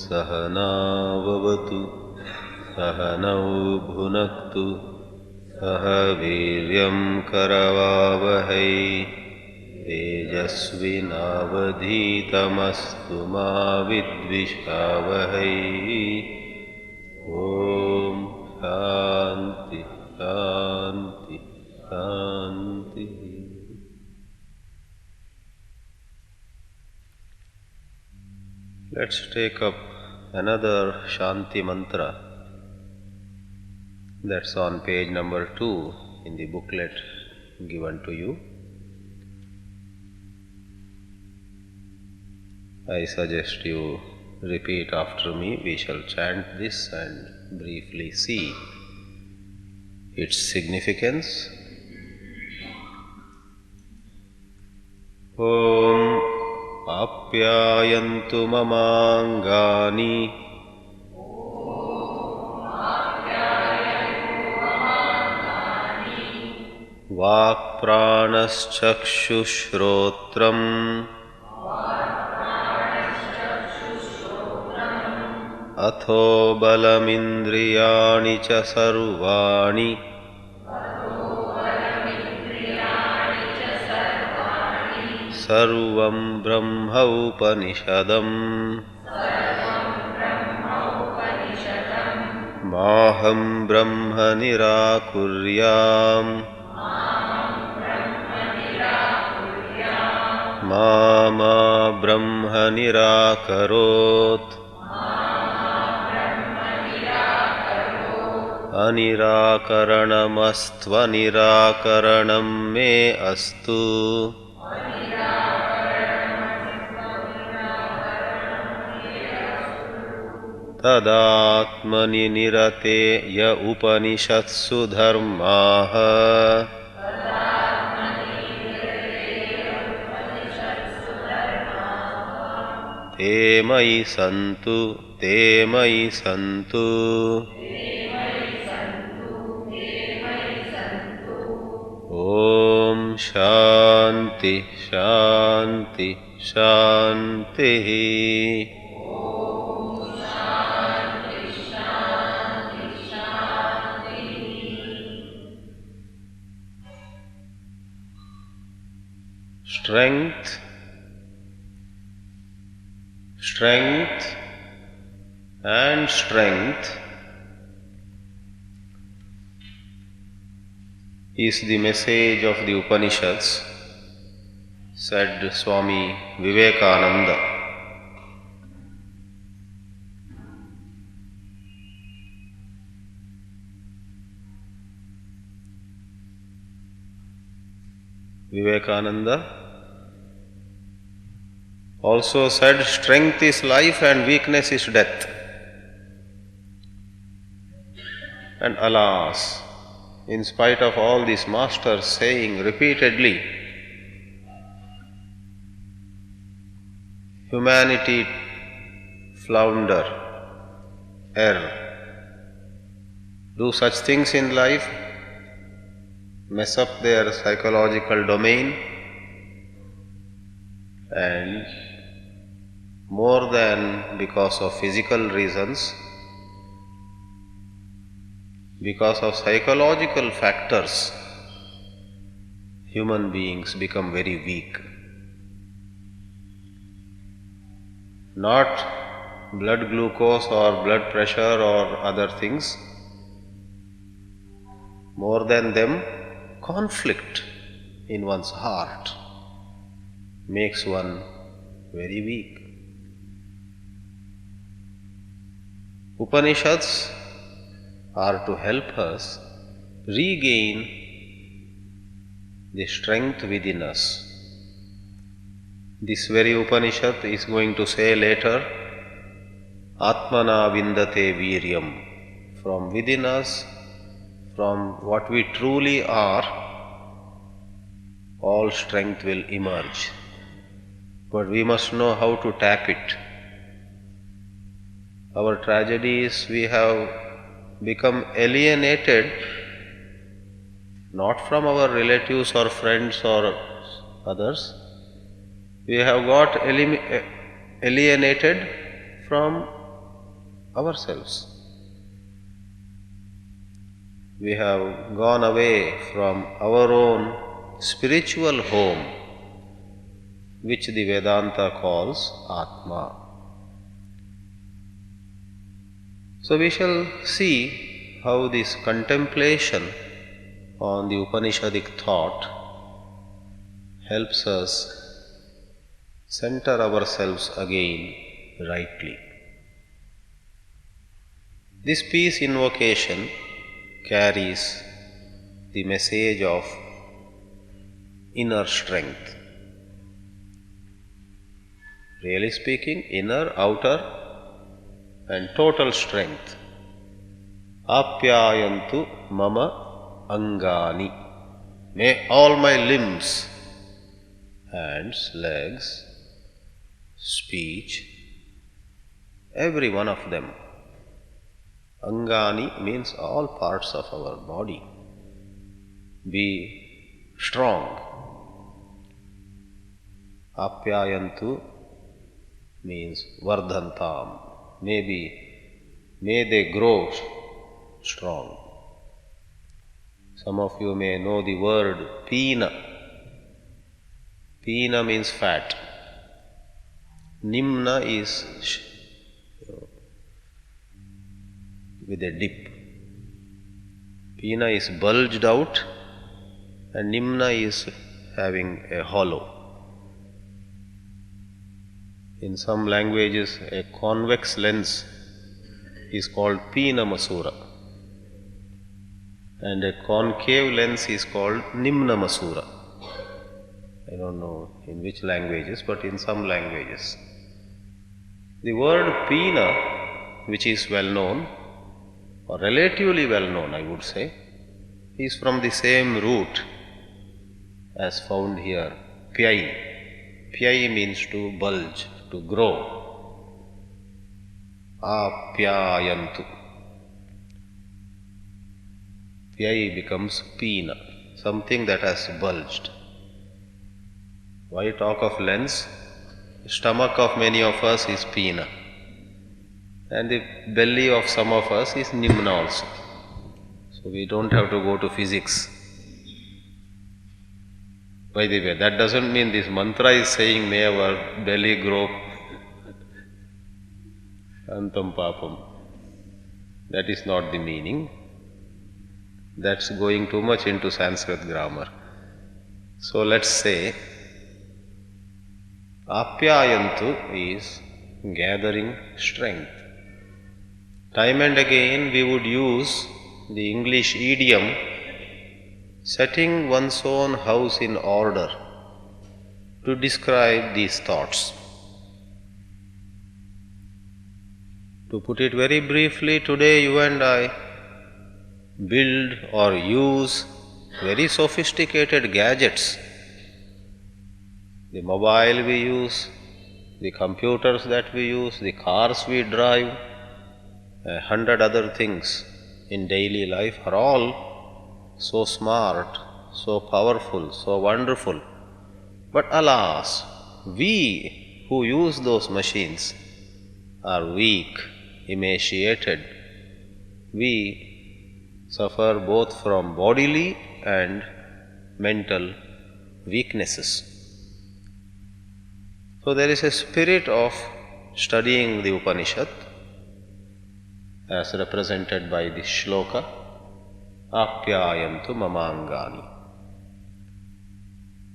सहनाववतु सहनौ भुनक्तु सह वीर्यं करवावहै तेजस्विनावधीतमस्तु मा विद्विषावहै। ॐ शान्ति शान्ति शान्ति। Let's take up another Shanti mantra. That's on page number 2 in the booklet given to you. I suggest you repeat after me. We shall chant this and briefly see its significance. Om Apyayantu mamangani Vak pranaschakshushrodram Atho balamindriyani cha sarvani Sarvam Brahma Upanishadam Maham Brahma Nirakuryam Mama Brahma Nirakarot Anirakaranamastva Nirakaranam me astu Tadatmani nirate ya upanishatsu dharmaha te mayi santu Om Shanti Shanti Shanti. Strength and strength is the message of the Upanishads, said Swami Vivekananda. Vivekananda also said, strength is life and weakness is death. And alas, in spite of all these masters saying repeatedly, humanity flounder, err, do such things in life, mess up their psychological domain, and more than because of physical reasons, because of psychological factors, human beings become very weak. Not blood glucose or blood pressure or other things. More than them, conflict in one's heart makes one very weak. Upanishads are to help us regain the strength within us. This very Upanishad is going to say later, Atmana vindate viryam. From within us, from what we truly are, all strength will emerge. But we must know how to tap it. Our tragedy is we have become alienated not from our relatives or friends or others. We have got alienated from ourselves. We have gone away from our own spiritual home, which the Vedanta calls Atma. So we shall see how this contemplation on the Upanishadic thought helps us center ourselves again rightly. This peace invocation carries the message of inner strength. Really speaking, inner, outer, and total strength. Apyayantu mama angani. May all my limbs, hands, legs, speech, every one of them. Angani means all parts of our body. Be strong. Apyayantu means vardhantam. May they grow strong. Some of you may know the word pina. Pina means fat. Nimna is with a dip. Pina is bulged out and Nimna is having a hollow. In some languages, a convex lens is called Pina Masura and a concave lens is called Nimna Masura. I don't know in which languages, but in some languages. The word Pina, which is well known, or relatively well known, I would say, is from the same root as found here, Pyai. Pyai means to bulge, to grow. Apyayantu. Pyai becomes Pina, something that has bulged. Why talk of lens? The stomach of many of us is Pina. And the belly of some of us is Nimna also. So we don't have to go to physics. By the way, that doesn't mean this mantra is saying may our belly grow antam papam. That is not the meaning. That's going too much into Sanskrit grammar. So let's say Apyayantu is gathering strength. Time and again we would use the English idiom setting one's own house in order to describe these thoughts. To put it very briefly, today you and I build or use very sophisticated gadgets. The mobile we use, the computers that we use, the cars we drive, 100 other things in daily life are all so smart, so powerful, so wonderful. But alas, we who use those machines are weak, emaciated. We suffer both from bodily and mental weaknesses. So there is a spirit of studying the Upanishad as represented by this shloka, Apyayantu mamangani.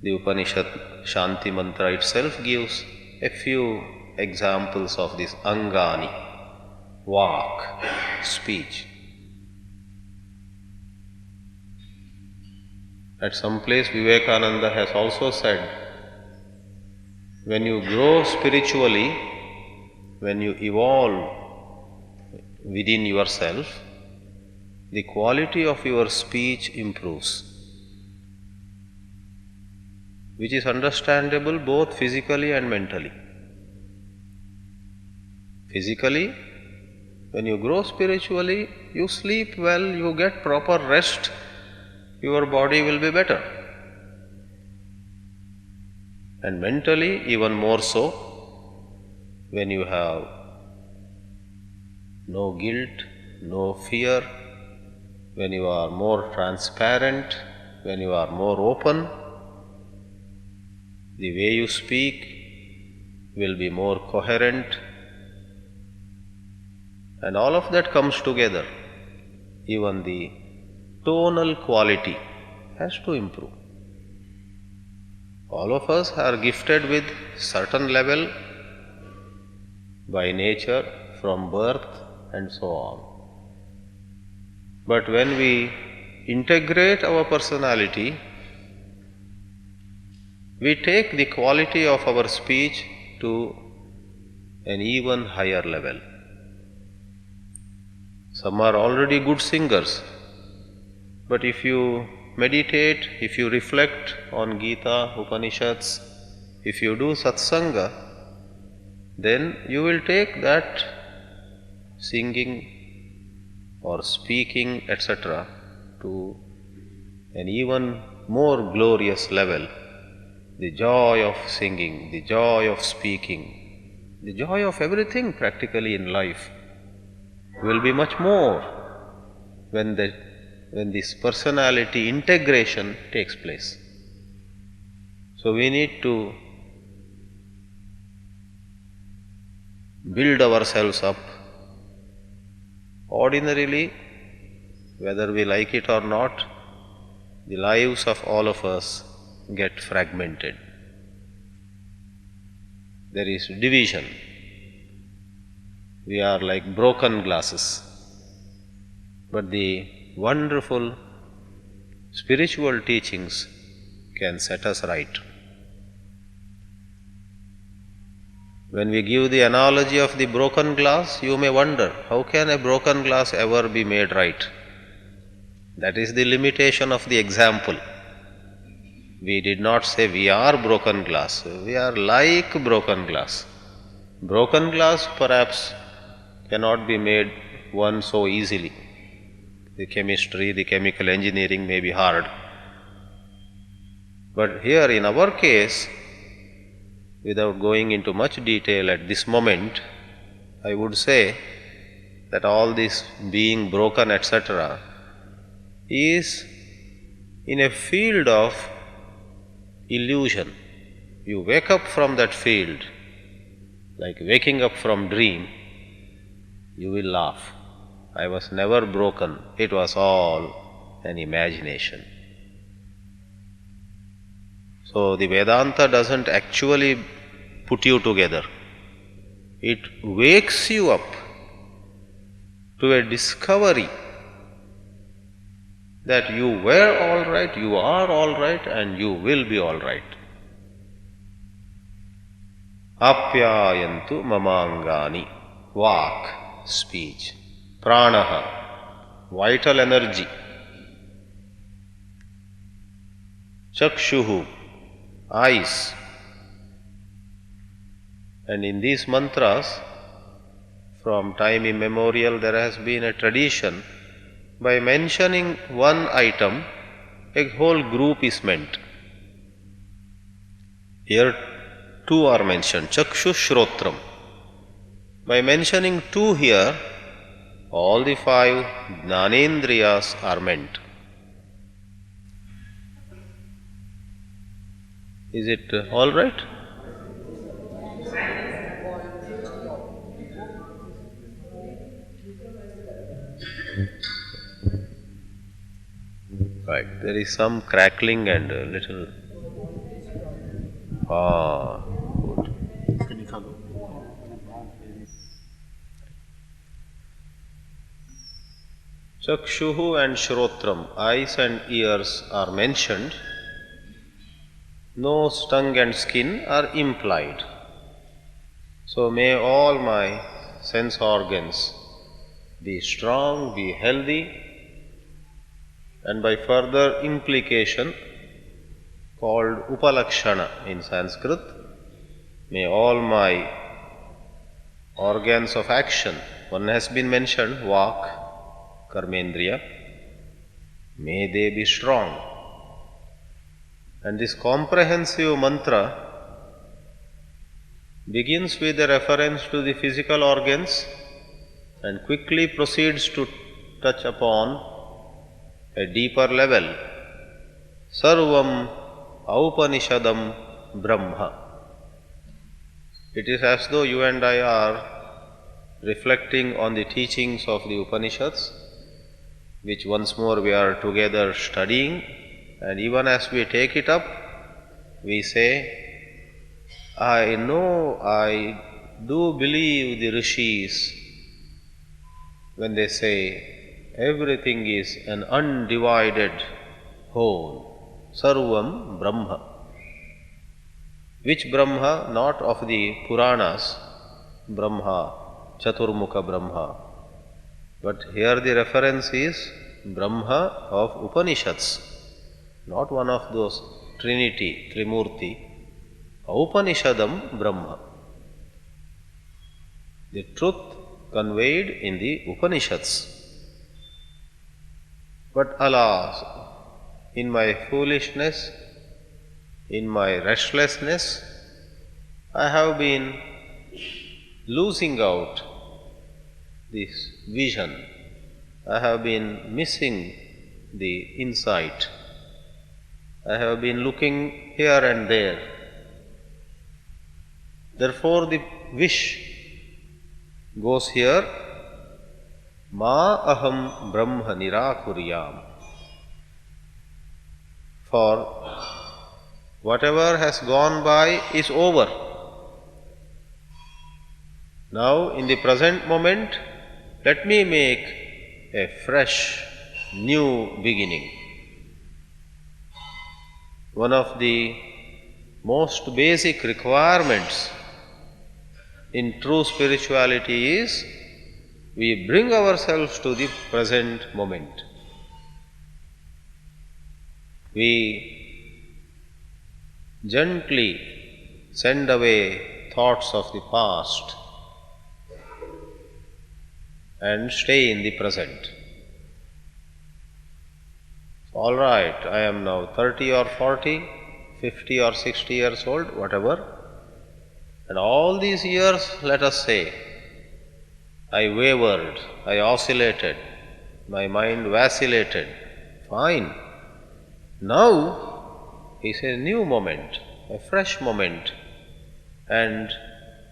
The Upanishad Shanti mantra itself gives a few examples of this angani, vak, speech. At some place Vivekananda has also said, when you grow spiritually, when you evolve within yourself, the quality of your speech improves, which is understandable both physically and mentally. Physically, when you grow spiritually, you sleep well, you get proper rest, your body will be better. And mentally, even more so, when you have no guilt, no fear, when you are more transparent, when you are more open, the way you speak will be more coherent, and all of that comes together. Even the tonal quality has to improve. All of us are gifted with certain level by nature, from birth and so on. But when we integrate our personality, we take the quality of our speech to an even higher level. Some are already good singers, but if you meditate, if you reflect on Gita, Upanishads, if you do satsanga, then you will take that singing or speaking, etc., to an even more glorious level. The joy of singing, the joy of speaking, the joy of everything practically in life will be much more when this personality integration takes place. So we need to build ourselves up. Ordinarily, whether we like it or not, the lives of all of us get fragmented. There is division. We are like broken glasses. But the wonderful spiritual teachings can set us right. When we give the analogy of the broken glass, you may wonder, how can a broken glass ever be made right? That is the limitation of the example. We did not say we are broken glass, we are like broken glass. Broken glass perhaps cannot be made one so easily. The chemistry, the chemical engineering may be hard. But here in our case, without going into much detail at this moment, I would say that all this being broken, etc., is in a field of illusion. You wake up from that field, like waking up from dream, you will laugh. I was never broken, it was all an imagination. So the Vedanta doesn't actually put you together. It wakes you up to a discovery that you were all right, you are all right, and you will be all right. Apyayantu mamangani, vak, speech, pranaha, vital energy, chakshuhu, eyes. And in these mantras, from time immemorial, there has been a tradition. By mentioning one item, a whole group is meant. Here, two are mentioned, chakshu, shrotram. By mentioning two here, all the five jnanendriyas are meant. Is it all right? Right, there is some crackling and a little. Good. Chakshuhu and Shrotram, eyes and ears are mentioned. Nose, tongue and skin are implied. So may all my sense organs be strong, be healthy, and by further implication, called upalakshana in Sanskrit, may all my organs of action, one has been mentioned, vak, karmendriya, may they be strong. And this comprehensive mantra begins with a reference to the physical organs and quickly proceeds to touch upon a deeper level. Sarvam Upanishadam Brahma. It is as though you and I are reflecting on the teachings of the Upanishads, which once more we are together studying, and even as we take it up, we say, I know, I do believe the rishis when they say everything is an undivided whole, Sarvam Brahma. Which Brahma? Not of the Puranas, Brahma, Chaturmukha Brahma. But here the reference is Brahma of Upanishads, not one of those Trinity, Trimurti, Upanishadam Brahma. The truth conveyed in the Upanishads. But alas, in my foolishness, in my restlessness, I have been losing out this vision. I have been missing the insight. I have been looking here and there. Therefore, the wish goes here, Ma aham brahma nirakuryam. For whatever has gone by is over. Now, in the present moment, let me make a fresh, new beginning. One of the most basic requirements in true spirituality is we bring ourselves to the present moment. We gently send away thoughts of the past and stay in the present. All right, I am now 30 or 40, 50 or 60 years old, whatever. And all these years, let us say, I wavered, I oscillated, my mind vacillated. Fine. Now is a new moment, a fresh moment. And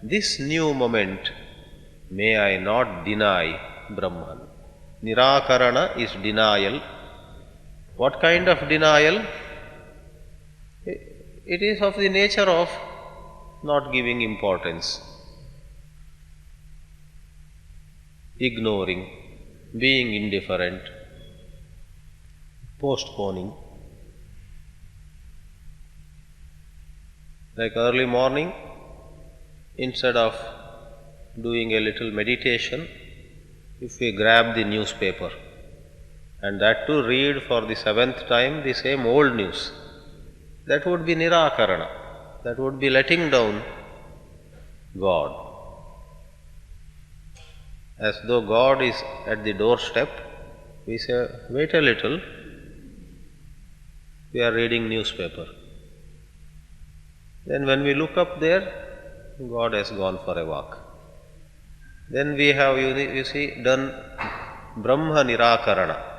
this new moment, may I not deny Brahman. Nirakarana is denial. What kind of denial? It is of the nature of not giving importance, ignoring, being indifferent, postponing. Like early morning, instead of doing a little meditation, if we grab the newspaper, and that too read for the 7th time the same old news, that would be nirakarana, that would be letting down God. As though God is at the doorstep, we say, wait a little, we are reading newspaper. Then when we look up there, God has gone for a walk. Then we have, you see, done Brahma Nirakarana.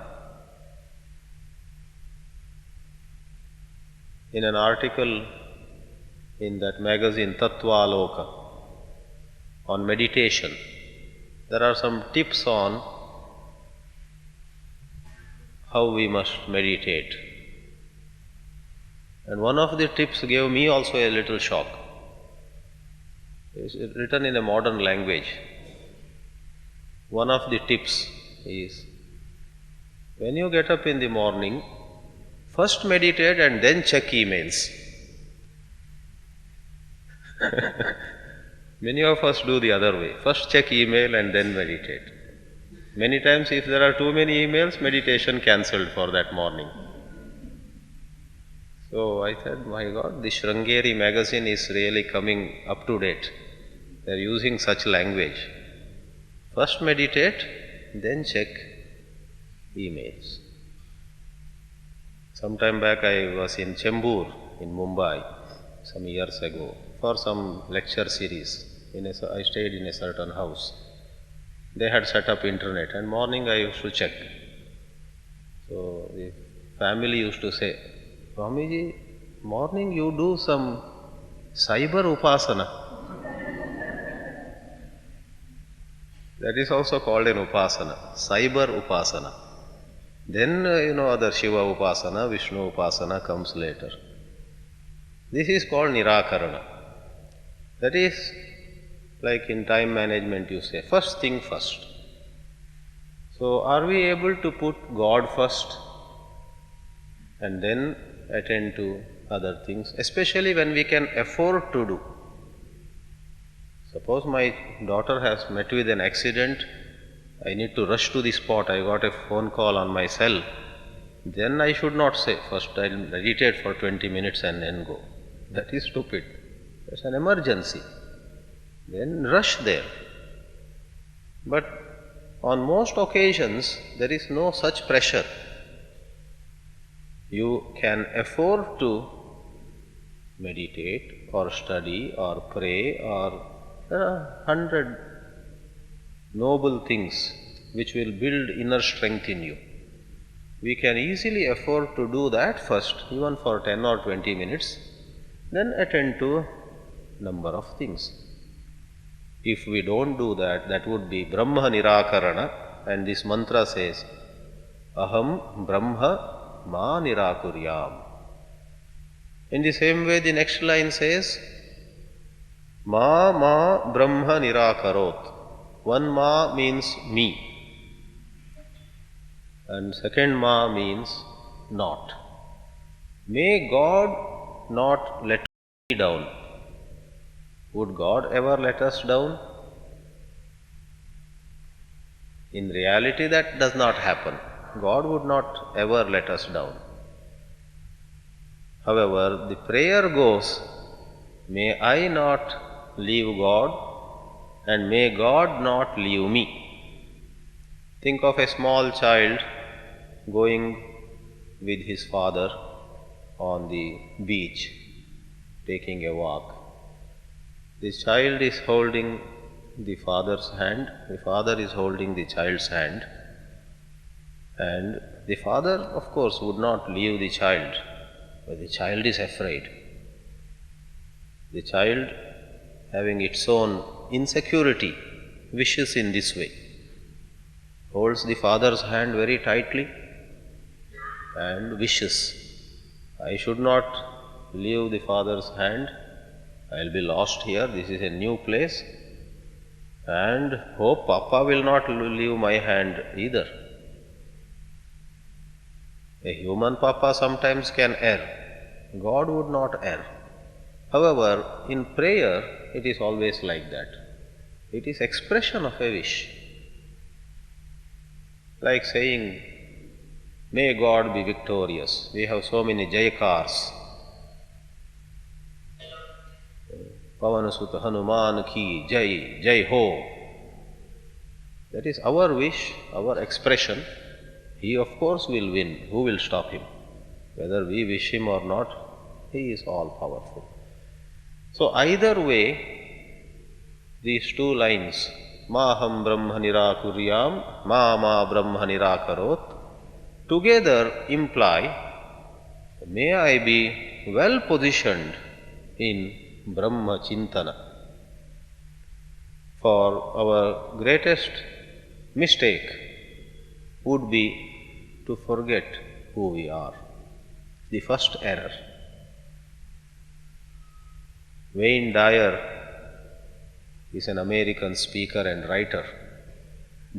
In an article in that magazine Tattva Aloka on meditation, there are some tips on how we must meditate. And one of the tips gave me also a little shock. It is written in a modern language. One of the tips is, when you get up in the morning, first meditate and then check emails. Many of us do the other way. First check email and then meditate. Many times if there are too many emails, meditation cancelled for that morning. So I said, my God, the Shrangeri magazine is really coming up to date. They are using such language. First meditate, then check emails. Some time back I was in Chembur in Mumbai some years ago for some lecture series. I stayed in a certain house. they had set up internet, and morning I used to check. So the family used to say, Swamiji, morning you do some cyber upasana. That is also called an upasana, cyber upasana. Then, other Shiva upasana, Vishnu upasana comes later. This is called nirakarana. That is like in time management you say, first thing first. So, are we able to put God first and then attend to other things, especially when we can afford to do? Suppose my daughter has met with an accident, I need to rush to the spot, I got a phone call on my cell, then I should not say, first I'll meditate for 20 minutes and then go. That is stupid. It's an emergency. Then rush there. But on most occasions, there is no such pressure. You can afford to meditate or study or pray, or there are 100 noble things which will build inner strength in you. We can easily afford to do that first, even for 10 or 20 minutes, then attend to number of things. If we don't do that, that would be Brahma Nirakarana, and this mantra says, Aham Brahma Ma Nirakuryam. In the same way, the next line says, Ma Brahma Nirakarot. One Ma means me, and second Ma means not. May God not let me down. Would God ever let us down? In reality, that does not happen. God would not ever let us down. However, the prayer goes, may I not leave God, and may God not leave me. Think of a small child going with his father on the beach, taking a walk. This child is holding the father's hand, the father is holding the child's hand, and the father, of course, would not leave the child, but the child is afraid. The child, having its own insecurity, wishes in this way, holds the father's hand very tightly and wishes, I should not leave the father's hand, I will be lost here, this is a new place, and hope Papa will not leave my hand either. A human Papa sometimes can err, God would not err. However, in prayer, it is always like that. It is expression of a wish. Like saying, may God be victorious. We have so many Jayakars. Pavanasutta Hanuman ki Jai, Jai Ho. That is our wish, our expression. He of course will win. Who will stop him? Whether we wish him or not, he is all powerful. So either way, these two lines, Maham Brahma Nirakuryam, Ma Brahma Nirakarot, together imply, may I be well positioned in Brahma Chintana. For our greatest mistake would be to forget who we are. The first error. Wayne Dyer is an American speaker and writer.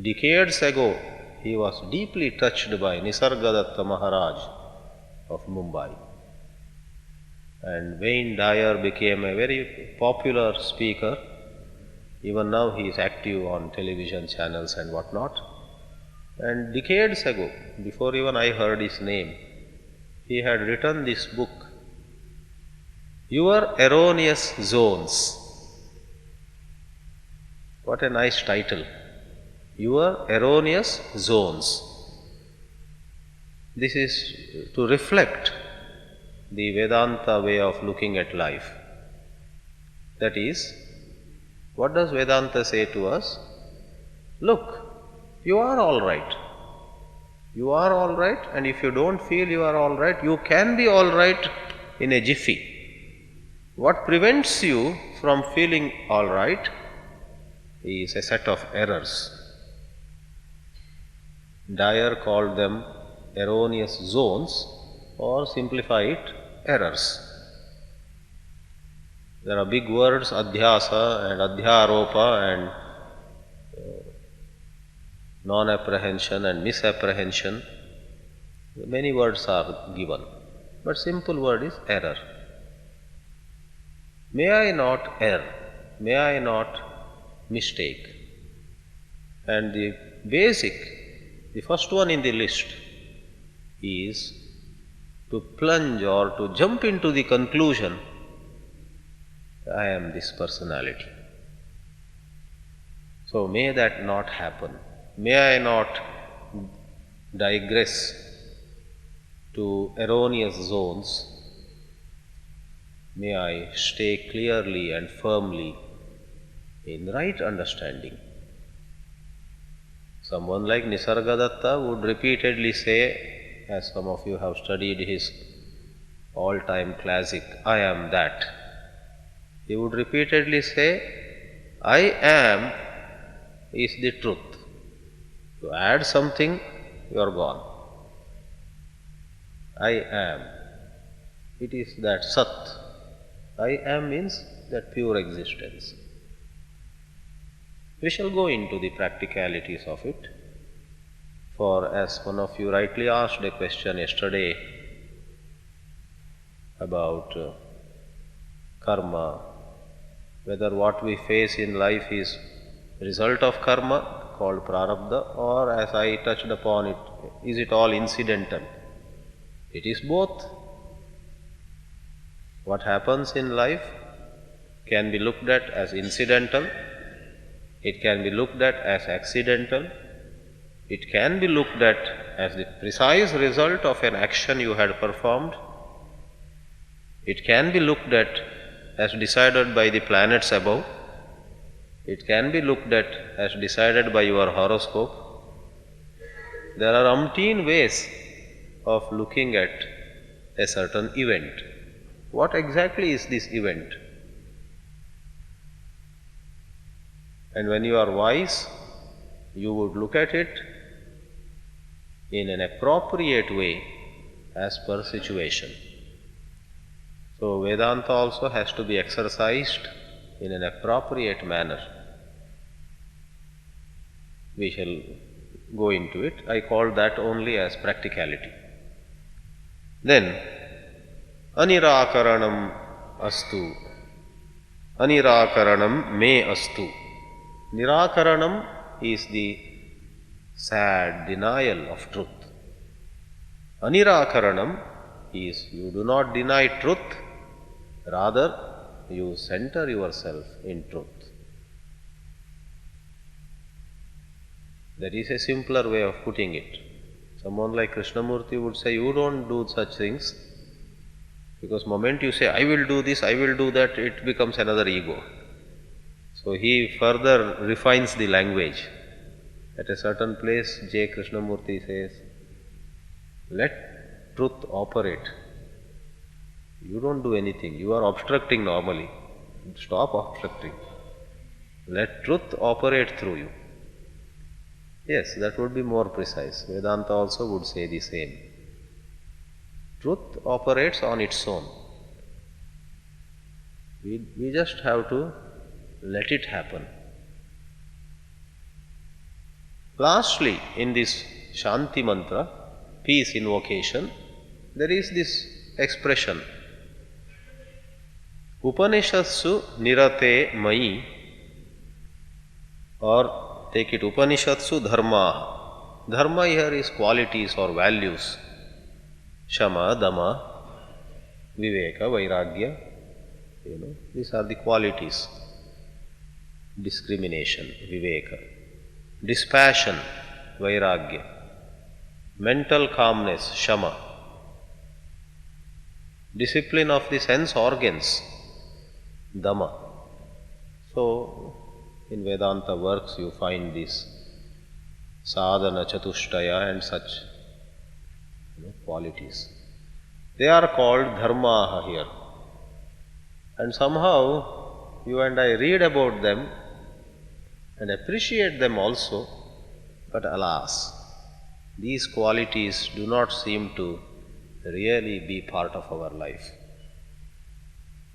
Decades ago, he was deeply touched by Nisargadatta Maharaj of Mumbai. And Wayne Dyer became a very popular speaker. Even now he is active on television channels and whatnot. And decades ago, before even I heard his name, he had written this book, Your Erroneous Zones. What a nice title. Your Erroneous Zones. This is to reflect the Vedanta way of looking at life. That is, what does Vedanta say to us? look, you are all right. You are all right, and if you don't feel you are all right, you can be all right in a jiffy. What prevents you from feeling all right is a set of errors. Dyer called them erroneous zones, or simplify it, errors. There are big words, adhyasa and adhyaropa and non-apprehension and misapprehension. Many words are given, but simple word is error. May I not err? May I not mistake? And the basic, the first one in the list is to plunge or to jump into the conclusion, I am this personality. So may that not happen. May I not digress to erroneous zones. May I stay clearly and firmly in right understanding. Someone like Nisargadatta would repeatedly say, as some of you have studied his all-time classic, I am that. He would repeatedly say, I am is the truth. You add something, you are gone. I am. It is that Sat. I am means that pure existence. We shall go into the practicalities of it. For as one of you rightly asked a question yesterday about karma, whether what we face in life is result of karma called prarabdha, or as I touched upon it, is it all incidental? It is both. What happens in life can be looked at as incidental, it can be looked at as accidental, it can be looked at as the precise result of an action you had performed, it can be looked at as decided by the planets above, it can be looked at as decided by your horoscope. There are umpteen ways of looking at a certain event. What exactly is this event? And when you are wise, you would look at it in an appropriate way as per situation. So Vedanta also has to be exercised in an appropriate manner. We shall go into it. I call that only as practicality. Then, anirakaranam astu. Anirakaranam me astu. Nirakaranam is the sad denial of truth. Anirakaranam is you do not deny truth, rather you center yourself in truth. That is a simpler way of putting it. Someone like Krishnamurti would say, you don't do such things, because moment you say, I will do this, I will do that, it becomes another ego. So he further refines the language. At a certain place, J. Krishnamurti says, let truth operate. You don't do anything, you are obstructing normally. Stop obstructing. Let truth operate through you. Yes, that would be more precise. Vedanta also would say the same. Truth operates on its own. We just have to let it happen. Lastly, in this Shanti mantra, peace invocation, there is this expression, Upanishatsu nirate mai, or take it Upanishatsu dharma. Dharma here is qualities or values. Shama, Dama, Viveka, Vairagya. These are the qualities. Discrimination, Viveka. Dispassion, Vairagya. Mental calmness, Shama. Discipline of the sense organs, Dama. So, in Vedanta works you find this sadhana chatushtaya and such qualities. They are called dharmaha here. And somehow you and I read about them and appreciate them also, but alas, these qualities do not seem to really be part of our life.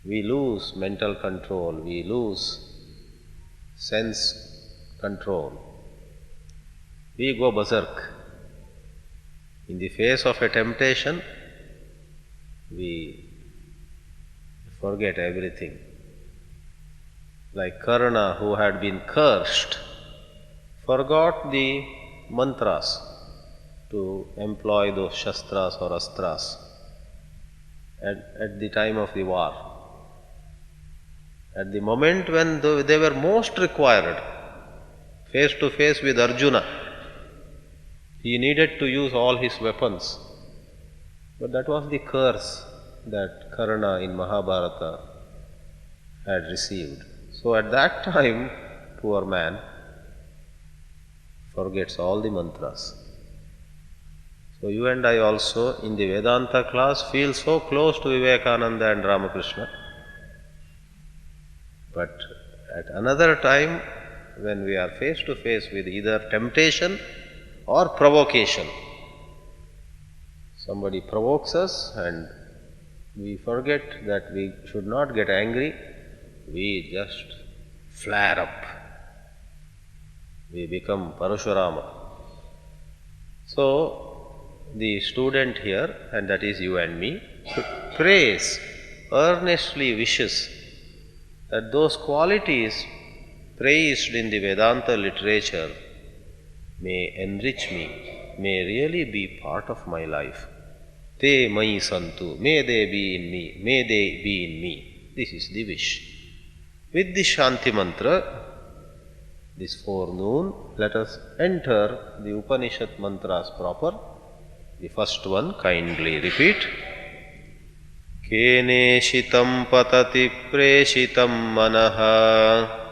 We lose mental control, we lose sense control, we go berserk. In the face of a temptation, we forget everything. Like Karna, who had been cursed, forgot the mantras to employ those shastras or astras at the time of the war. At the moment when they were most required, face to face with Arjuna, he needed to use all his weapons. But that was the curse that Karna in Mahabharata had received. So at that time, poor man forgets all the mantras. So you and I also in the Vedanta class feel so close to Vivekananda and Ramakrishna. But at another time, when we are face to face with either temptation or provocation, somebody provokes us and we forget that we should not get angry, we just flare up. We become Parashurama. So, the student here, and that is you and me, prays, earnestly wishes that those qualities praised in the Vedanta literature may enrich me, may really be part of my life. Te mai santu, may they be in me, may they be in me. This is the wish. With the Shanti mantra, this forenoon, let us enter the Upanishad mantras proper. The first one, kindly repeat. Keneshitam patati preshitam manaha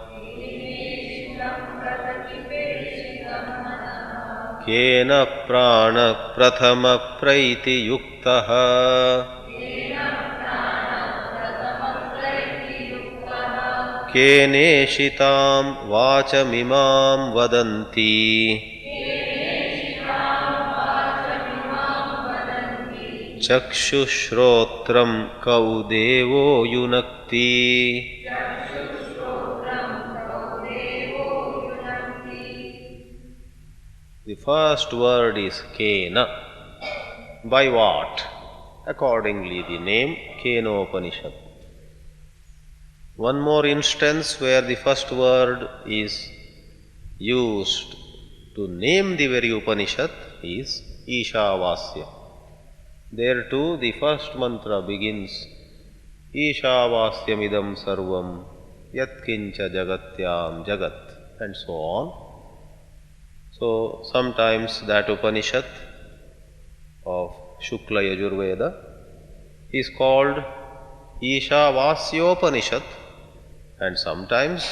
Kena prana prathama praiti yuktaha Keneshitam vachamimam vadanti Chakshushrotram kau devo yunakti The first word is Kena. By what? Accordingly, the name Kena Upanishad. One more instance where the first word is used to name the very Upanishad is Ishavasya. There too, the first mantra begins Ishavasyamidam sarvam yatkincha jagatyam jagat, and so on. So sometimes that Upanishad of Shukla Yajurveda is called Ishavasyopanishad, and sometimes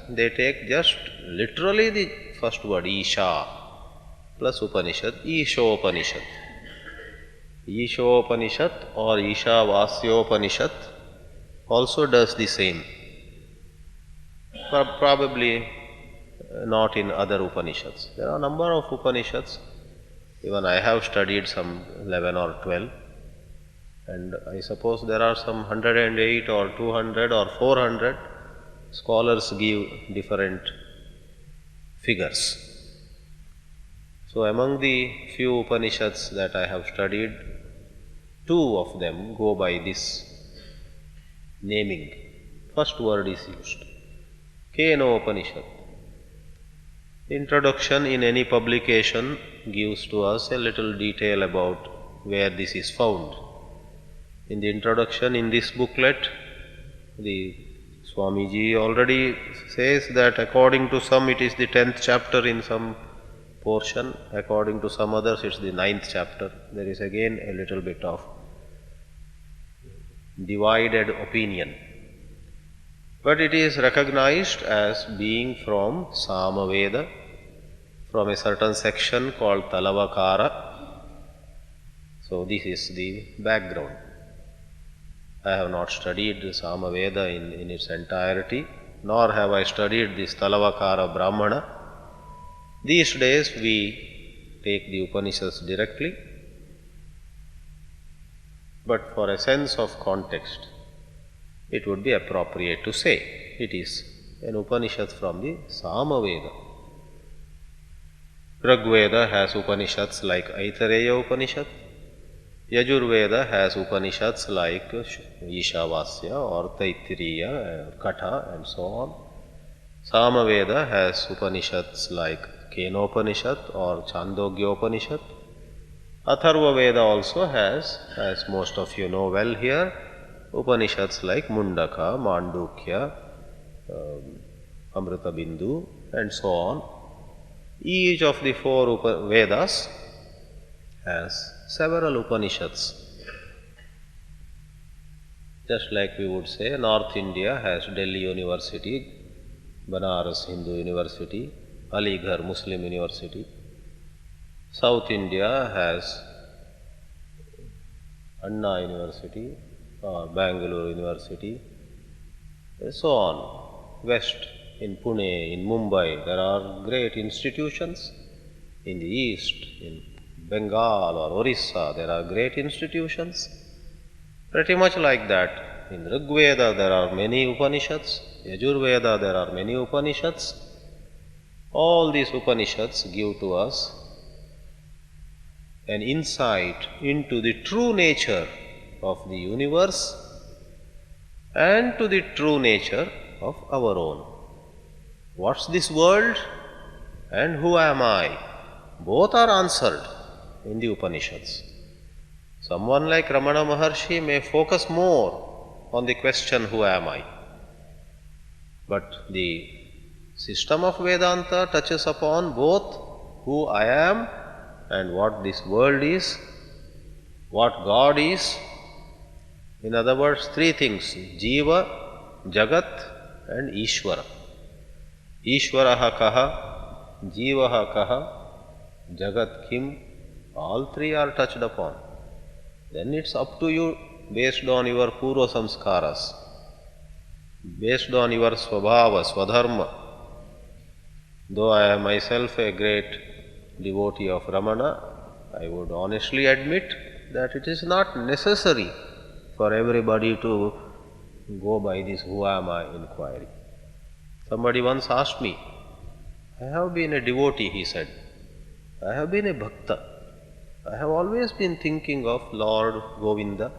they take just literally the first word Isha plus Upanishad, Ishopanishad. Ishopanishad or Ishavasyopanishad also does the same. Probably not in other Upanishads. There are a number of Upanishads. Even I have studied some 11 or 12. And I suppose there are some 108 or 200 or 400. Scholars give different figures. So among the few Upanishads that I have studied, 2 of them go by this naming. First word is used. Kena Upanishad. The introduction in any publication gives to us a little detail about where this is found. In the introduction in this booklet, the Swamiji already says that according to some it is the 10th chapter in some portion, according to some others it's the 9th chapter. There is again a little bit of divided opinion. But it is recognized as being from Sama-Veda, from a certain section called Talavakara. So this is the background. I have not studied the Sama-Veda in its entirety, nor have I studied this Talavakara Brahmana. These days we take the Upanishads directly, but for a sense of context, it would be appropriate to say it is an Upanishad from the Sama-Veda. Rigveda has Upanishads like Aitareya Upanishad. Yajurveda has Upanishads like Ishavasya or Taittiriya, Katha and so on. Sama-Veda has Upanishads like Kena Upanishad or Chandogya Upanishad. Atharva Veda also has, as most of you know well here, Upanishads like Mundaka, Mandukya, Amrita Bindu and so on. Each of the four Vedas has several Upanishads. Just like we would say, North India has Delhi University, Banaras Hindu University, Aligarh Muslim University. South India has Anna University or Bangalore University, and so on. West, in Pune, in Mumbai, there are great institutions. In the East, in Bengal or Orissa, there are great institutions. Pretty much like that. In Rigveda, there are many Upanishads. Yajurveda, there are many Upanishads. All these Upanishads give to us an insight into the true nature of the universe and to the true nature of our own. What's this world and who am I? Both are answered in the Upanishads. Someone like Ramana Maharshi may focus more on the question, who am I? But the system of Vedanta touches upon both who I am and what this world is, what God is. In other words, three things: Jiva, Jagat and Ishvara. Ishvaraha kaha, Jivaha kaha, Jagat kim, all three are touched upon. Then it's up to you, based on your purva samskaras, based on your svabhava, swadharma. Though I am myself a great devotee of Ramana, I would honestly admit that it is not necessary for everybody to go by this who am I inquiry. Somebody once asked me, I have been a devotee, he said. I have been a bhakta. I have always been thinking of Lord Govinda,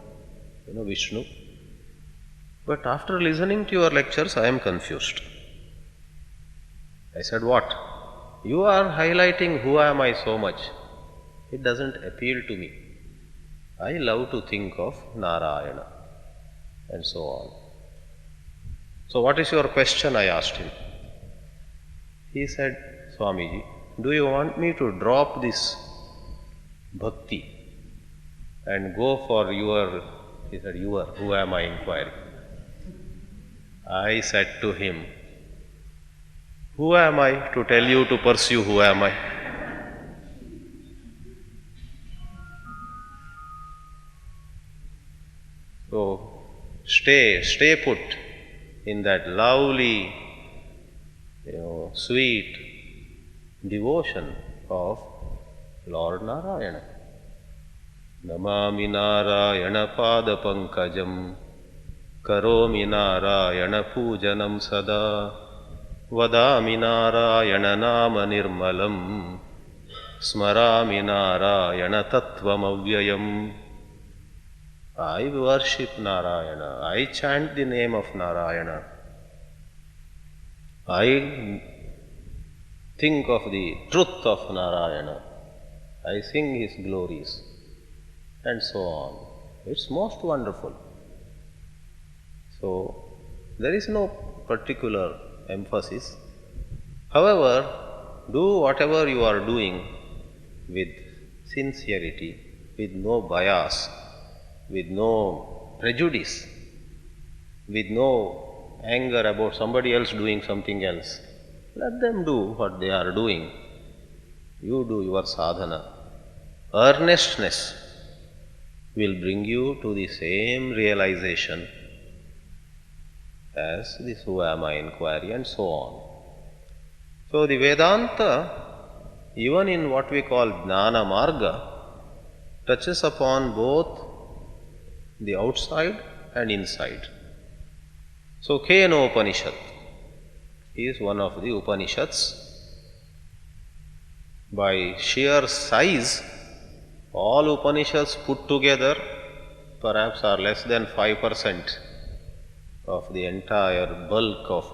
Vishnu. But after listening to your lectures, I am confused. I said, what? You are highlighting who am I so much. It doesn't appeal to me. I love to think of Narayana and so on. So what is your question? I asked him. He said, Swamiji, do you want me to drop this bhakti and go for your, he said, your, who am I inquiry? I said to him, who am I to tell you to pursue who am I? So stay put in that lovely, sweet devotion of Lord Narayana. Namami Narayana pada pankajam, karomi Narayana pujanam sada, vadami Narayana nama nirmalam, smarami Narayana tattvam avyayam. I worship Narayana, I chant the name of Narayana, I think of the truth of Narayana, I sing his glories, and so on. It's most wonderful. So, there is no particular emphasis. However, do whatever you are doing with sincerity, with no bias, with no prejudice, with no anger about somebody else doing something else. Let them do what they are doing. you do your sadhana, earnestness will bring you to the same realization as this who am I inquiry and so on. So the Vedanta, even in what we call Jnana Marga, touches upon both the outside and inside. So Kena Upanishad is one of the Upanishads. By sheer size, all Upanishads put together perhaps are less than 5% of the entire bulk of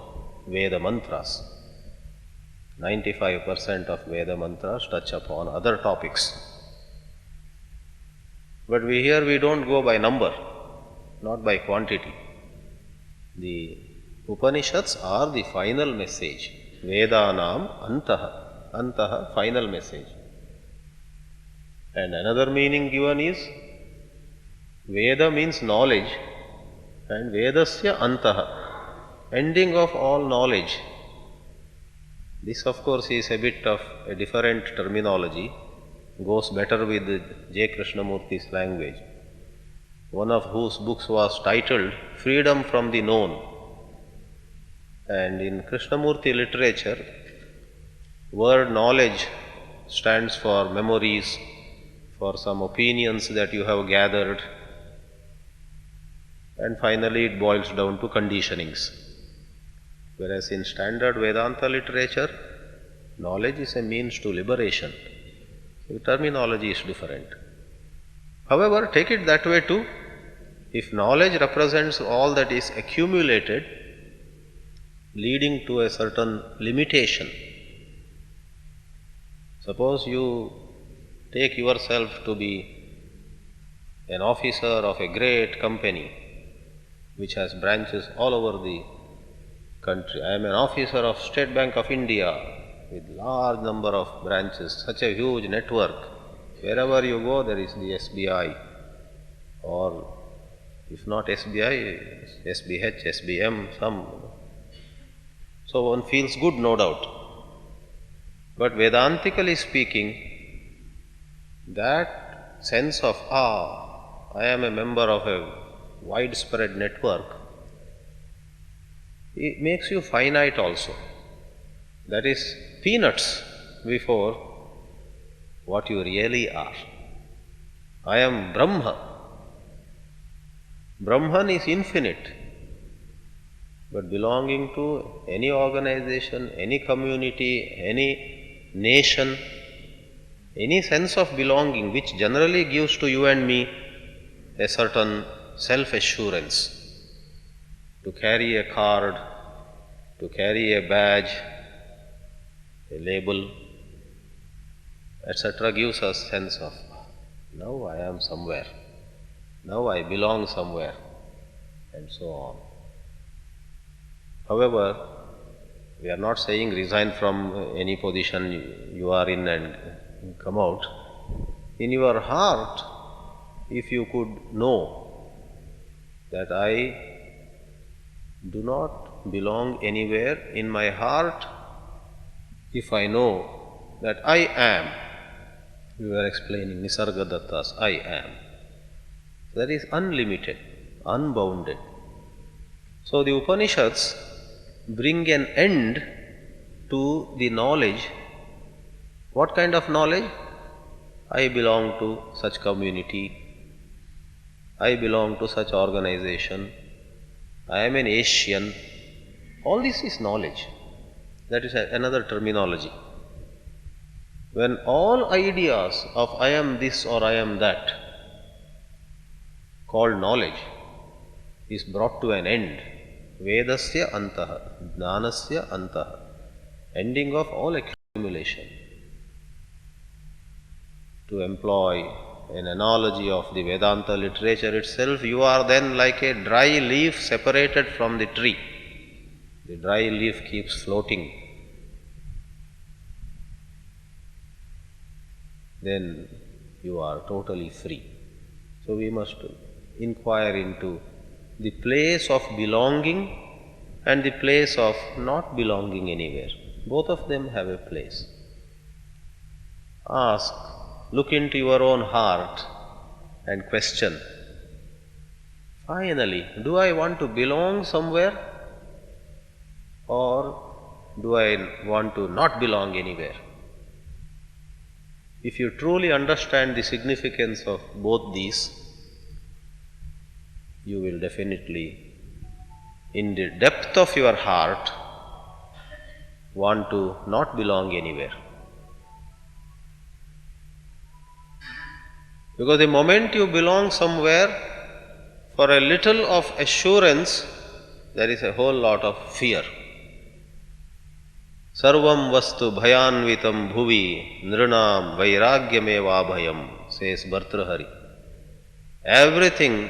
Veda mantras. 95% of Veda mantras touch upon other topics. But we don't go by number, not by quantity. The Upanishads are the final message. Vedanam antaha. Antaha, final message. And another meaning given is Veda means knowledge, and Vedasya antaha, ending of all knowledge. This, of course, is a bit of a different terminology, goes better with J. Krishnamurti's language, one of whose books was titled Freedom from the Known. And in Krishnamurti literature, word knowledge stands for memories, for some opinions that you have gathered, and finally it boils down to conditionings. Whereas in standard Vedanta literature, knowledge is a means to liberation. The terminology is different. However, take it that way too. If knowledge represents all that is accumulated, leading to a certain limitation, suppose you take yourself to be an officer of a great company which has branches all over the country. I am an officer of State Bank of India with large number of branches, such a huge network. Wherever you go, there is the SBI, or if not SBI, SBH, SBM, some. So one feels good, no doubt. But Vedantically speaking, that sense of, I am a member of a widespread network, it makes you finite also. That is peanuts before what you really are. I am Brahma. Brahman is infinite, but belonging to any organization, any community, any nation, any sense of belonging which generally gives to you and me a certain self-assurance. To carry a card, to carry a badge, a label, etc. gives us sense of, now I am somewhere, now I belong somewhere, and so on. However, we are not saying resign from any position you are in and come out. In your heart, if you could know that I do not belong anywhere, in my heart, if I know that I am, we were explaining Nisargadatta's I am, that is unlimited, unbounded. So the Upanishads bring an end to the knowledge. What kind of knowledge? I belong to such community, I belong to such organization, I am an Asian. All this is knowledge. That is another terminology. When all ideas of I am this or I am that, called knowledge, is brought to an end, Vedasya antaha, Jnanasya antaha, ending of all accumulation. To employ an analogy of the Vedanta literature itself, you are then like a dry leaf separated from the tree. The dry leaf keeps floating. Then you are totally free. So we must inquire into the place of belonging and the place of not belonging anywhere. Both of them have a place. ask, look into your own heart and question, finally, do I want to belong somewhere or do I want to not belong anywhere? If you truly understand the significance of both these, you will definitely, in the depth of your heart, want to not belong anywhere. Because the moment you belong somewhere, for a little of assurance, there is a whole lot of fear. Sarvam vastu bhayanvitam bhuvi nrinam vairagyameva bhayam, says Bhartrahari. Everything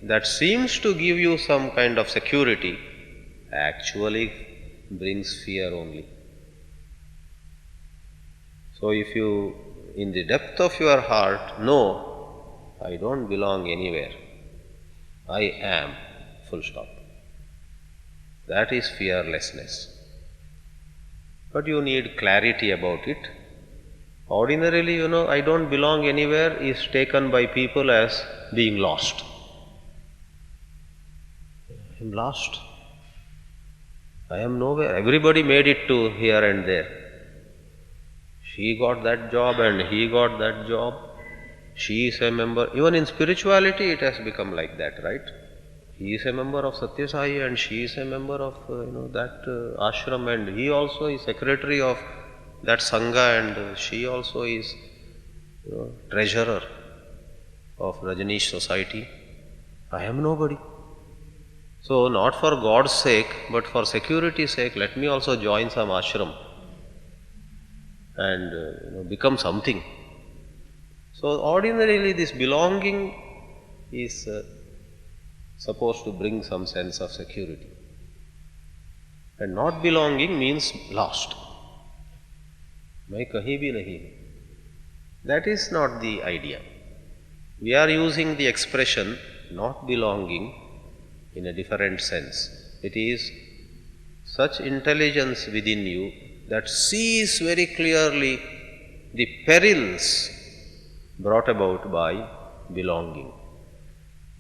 that seems to give you some kind of security actually brings fear only. So if you, in the depth of your heart, know, I don't belong anywhere, I am, full stop. That is fearlessness. But you need clarity about it. Ordinarily, I don't belong anywhere is taken by people as being lost. I am lost. I am nowhere. Everybody made it to here and there. She got that job and he got that job. She is a member. Even in spirituality, it has become like that, right? He is a member of Satya Sai and she is a member of that ashram, and he also is secretary of that sangha, and she also is treasurer of Rajneesh society. I am nobody. So not for God's sake, but for security's sake, let me also join some ashram and become something. So ordinarily this belonging is supposed to bring some sense of security. And not belonging means lost. Main kahin bhi nahi. That is not the idea. We are using the expression not belonging in a different sense. It is such intelligence within you that sees very clearly the perils brought about by belonging.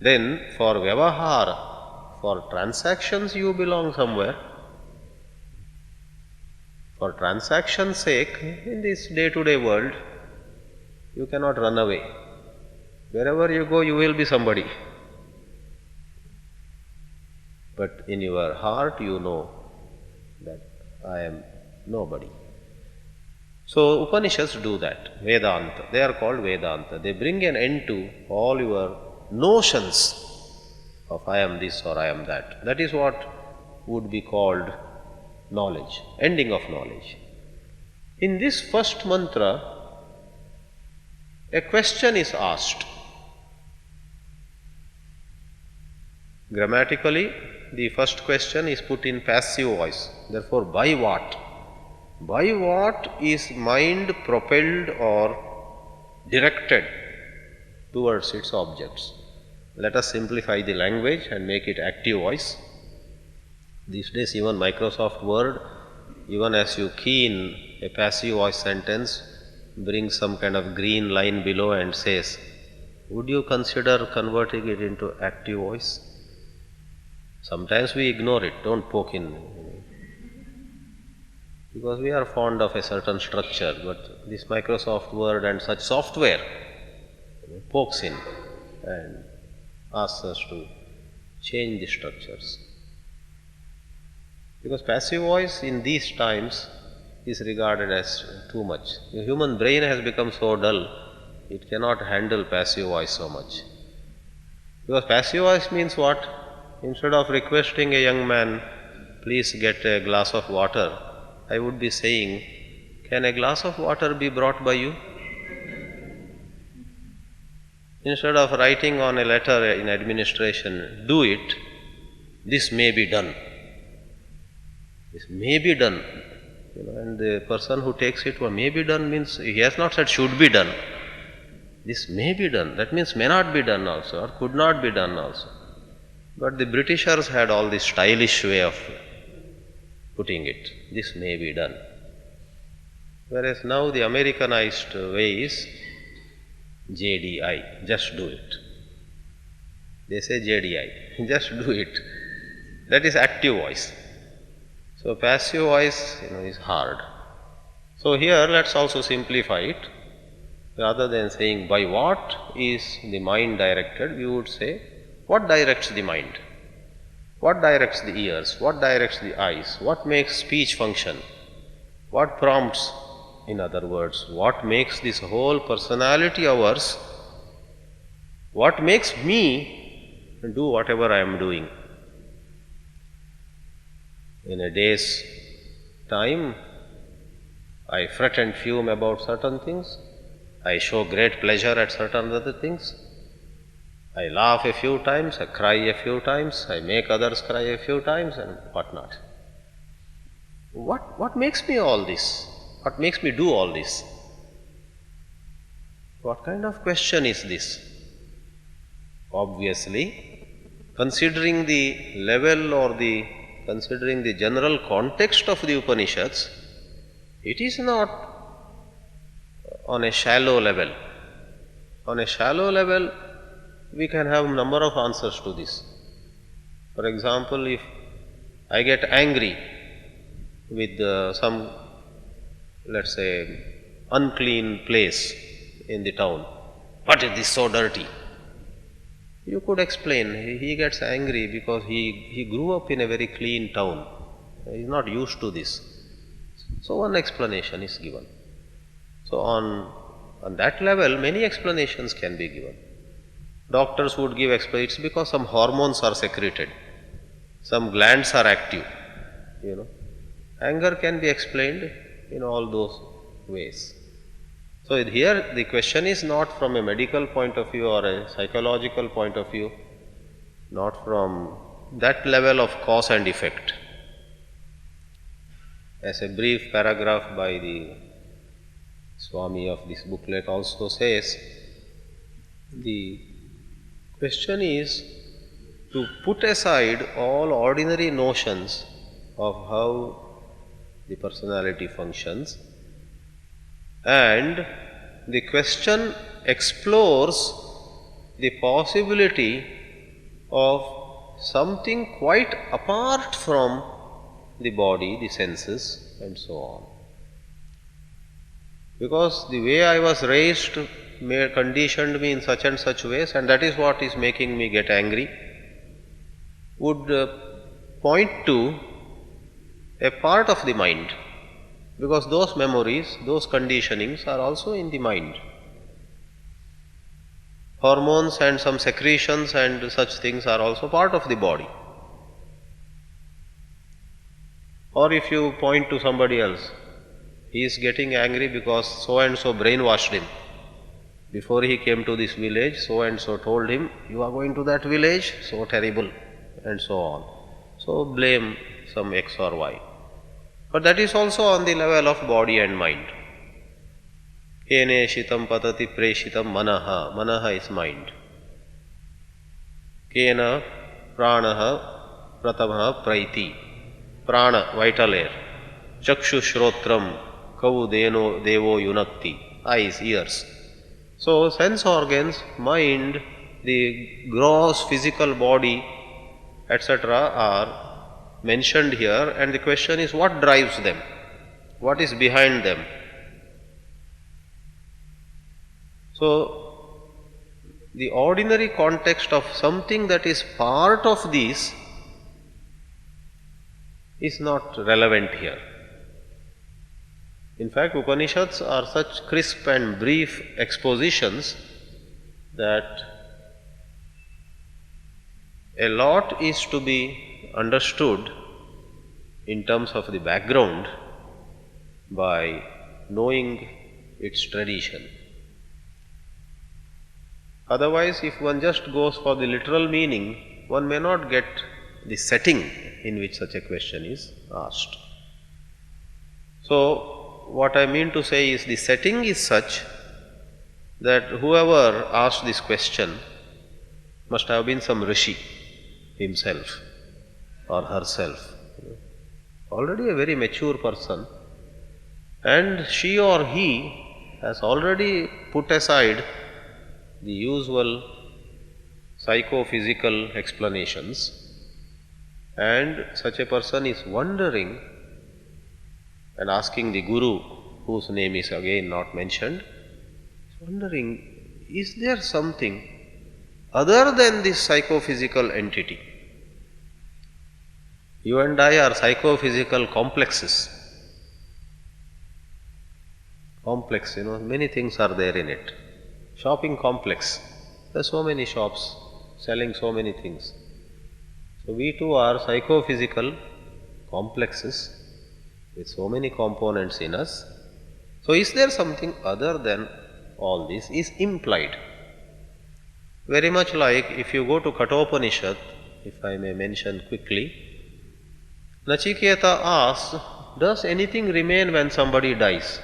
Then for vyavahara, for transactions, you belong somewhere. For transaction's sake, in this day-to-day world, you cannot run away. Wherever you go, you will be somebody. But in your heart, you know that I am nobody. So Upanishads do that, Vedanta. They are called Vedanta. They bring an end to all your notions of I am this or I am that. That is what would be called knowledge, ending of knowledge. In this first mantra, a question is asked. Grammatically, the first question is put in passive voice. Therefore, by what? By what is mind propelled or directed towards its objects? Let us simplify the language and make it active voice. These days, even Microsoft Word, even as you key in a passive voice sentence, brings some kind of green line below and says, would you consider converting it into active voice? Sometimes we ignore it, don't poke in. Because we are fond of a certain structure, but this Microsoft Word and such software pokes in and asks us to change the structures. Because passive voice in these times is regarded as too much. The human brain has become so dull, it cannot handle passive voice so much. Because passive voice means what? Instead of requesting a young man, please get a glass of water, I would be saying, can a glass of water be brought by you? Instead of writing on a letter in administration, do it, this may be done. This may be done. And the person who takes it, well, may be done means he has not said should be done. This may be done. That means may not be done also, or could not be done also. But the Britishers had all this stylish way of putting it. This may be done. Whereas now the Americanized way is JDI, just do it. They say JDI, just do it. That is active voice. So passive voice, is hard. So here let's also simplify it. Rather than saying by what is the mind directed, we would say what directs the mind? What directs the ears? What directs the eyes? What makes speech function? What prompts, in other words, what makes this whole personality of ours? What makes me do whatever I am doing? In a day's time, I fret and fume about certain things. I show great pleasure at certain other things. I laugh a few times, I cry a few times, I make others cry a few times, and whatnot. What makes me all this? What makes me do all this? What kind of question is this? Obviously, considering the level or considering the general context of the Upanishads, it is not on a shallow level. On a shallow level, we can have a number of answers to this. For example, if I get angry with some, let's say, unclean place in the town, what is this so dirty? You could explain, he gets angry because he grew up in a very clean town. He is not used to this. So one explanation is given. So on that level, many explanations can be given. Doctors would give explanations because some hormones are secreted, some glands are active. Anger can be explained in all those ways. So here the question is not from a medical point of view or a psychological point of view, not from that level of cause and effect. As a brief paragraph by the Swami of this booklet also says, the question is to put aside all ordinary notions of how the personality functions, and the question explores the possibility of something quite apart from the body, the senses, and so on. Because the way I was raised conditioned me in such and such ways, and that is what is making me get angry, would point to a part of the mind, because those memories, those conditionings are also in the mind. Hormones and some secretions and such things are also part of the body. Or if you point to somebody else, he is getting angry because so and so brainwashed him. Before he came to this village, so and so told him, you are going to that village, so terrible, and so on. So blame some X or Y. But that is also on the level of body and mind. Kene shitam patati preshitam manaha. Manaha is mind. Kena pranaha pratamaha praiti. Prana, vital air. Chakshu shrotram kavu devo yunakti. Eyes, ears. So sense organs, mind, the gross physical body, etc. are mentioned here, and the question is what drives them? What is behind them? So the ordinary context of something that is part of these is not relevant here. In fact, Upanishads are such crisp and brief expositions that a lot is to be understood in terms of the background by knowing its tradition. Otherwise, if one just goes for the literal meaning, one may not get the setting in which such a question is asked. So, what I mean to say is the setting is such that whoever asked this question must have been some rishi himself or herself, already a very mature person, and she or he has already put aside the usual psychophysical explanations, and such a person is wondering and asking the Guru, whose name is again not mentioned, is wondering, is there something other than this psychophysical entity? You and I are psychophysical complexes. Complex, many things are there in it. Shopping complex. There are so many shops selling so many things. So we too are psychophysical complexes with so many components in us. So is there something other than all this is implied? Very much like if you go to Kena Upanishad, if I may mention quickly, Nachiketa asks, does anything remain when somebody dies?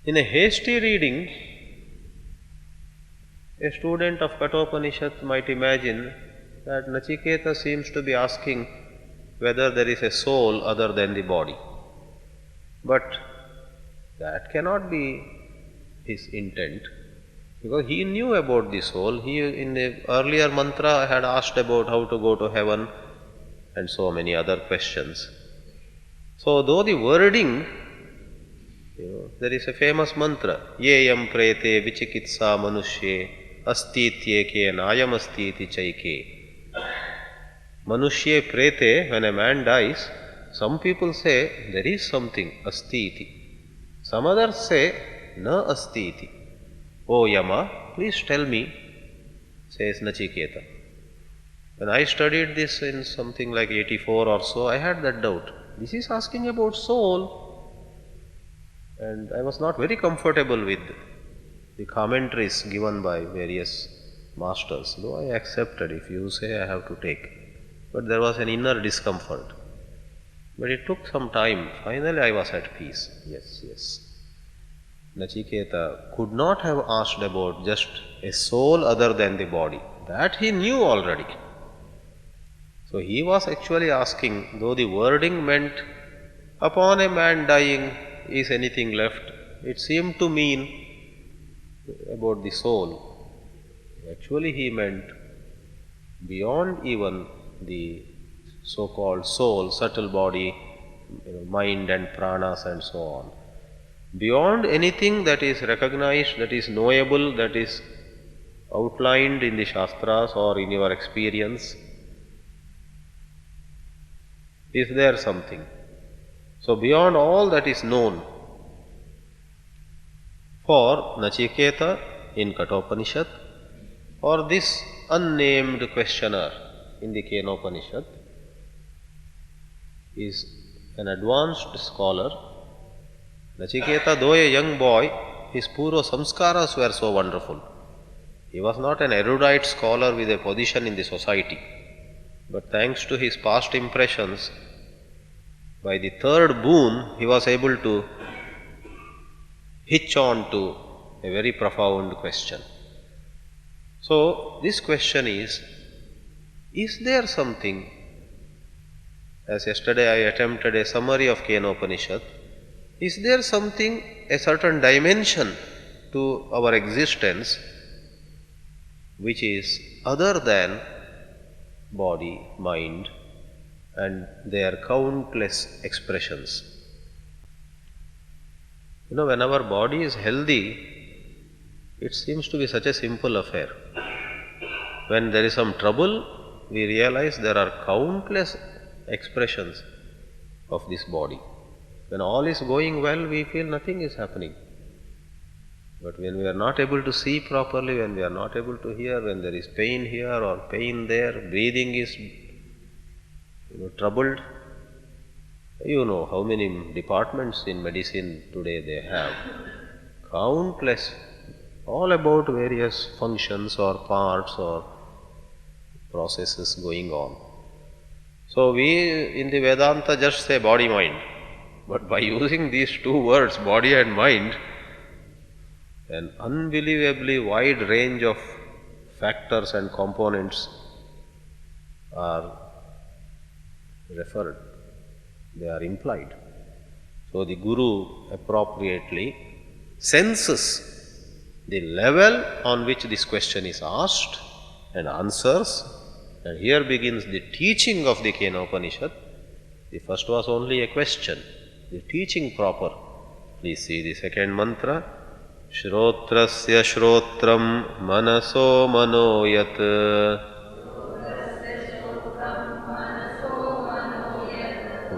In a hasty reading, a student of Kena Upanishad might imagine that Nachiketa seems to be asking whether there is a soul other than the body. But that cannot be his intent, because he knew about the soul. He, in the earlier mantra, had asked about how to go to heaven and so many other questions. So, though the wording, there is a famous mantra, Yeyam prete vichikitsa manushye astityeke nayam astiti chaike. Manushye prete, when a man dies, some people say there is something, asti iti. Some others say, na asti iti. O Yama, please tell me, says Nachiketa. When I studied this in something like 84 or so, I had that doubt. This is asking about soul, and I was not very comfortable with the commentaries given by various masters, though I accepted. If you say, I have to take. But there was an inner discomfort. But it took some time. Finally, I was at peace. Yes. Nachiketa could not have asked about just a soul other than the body. That he knew already. So he was actually asking, though the wording meant, upon a man dying, is anything left? It seemed to mean about the soul. Actually, he meant beyond even the so-called soul, subtle body, mind and pranas and so on. Beyond anything that is recognized, that is knowable, that is outlined in the Shastras or in your experience, is there something? So beyond all that is known, for Nachiketa in Kena Upanishad, or this unnamed questioner in the Kena Upanishad, is an advanced scholar. Nachiketa, though a young boy, his purva samskaras were so wonderful. He was not an erudite scholar with a position in the society, but thanks to his past impressions, by the third boon, he was able to hitch on to a very profound question. So, this question is there something, as yesterday I attempted a summary of Kena Upanishad, is there something, a certain dimension to our existence which is other than body, mind and their countless expressions? When our body is healthy, it seems to be such a simple affair. When there is some trouble, we realize there are countless expressions of this body. When all is going well, we feel nothing is happening. But when we are not able to see properly, when we are not able to hear, when there is pain here or pain there, breathing is troubled. You know how many departments in medicine today they have. Countless, all about various functions or parts or processes going on. So we in the Vedanta just say body, mind. But by using these two words, body and mind, an unbelievably wide range of factors and components are referred, they are implied. So the Guru appropriately senses the level on which this question is asked and answers, and here begins the teaching of the Kena Upanishad. The first was only a question, the teaching proper. Please see the second mantra. Shrotrasya shrotram manaso manoyat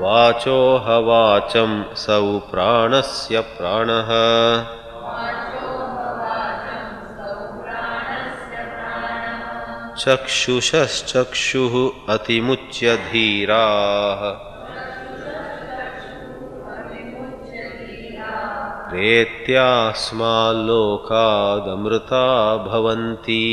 vacho havacham sau pranasya pranaha चक्षुषश्चक्षुः अतिमुच्य धीराः प्रेत्यास्माल्लोकादमृता भवन्ति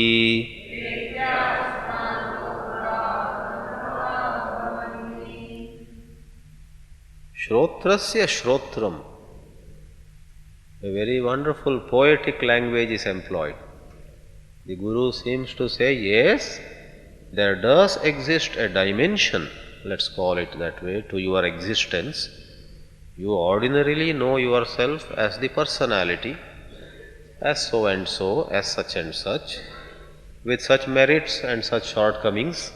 श्रोत्रस्य श्रोत्रम. A very wonderful poetic language is employed. The Guru seems to say, yes, there does exist a dimension, let's call it that way, to your existence. You ordinarily know yourself as the personality, as so and so, as such and such, with such merits and such shortcomings.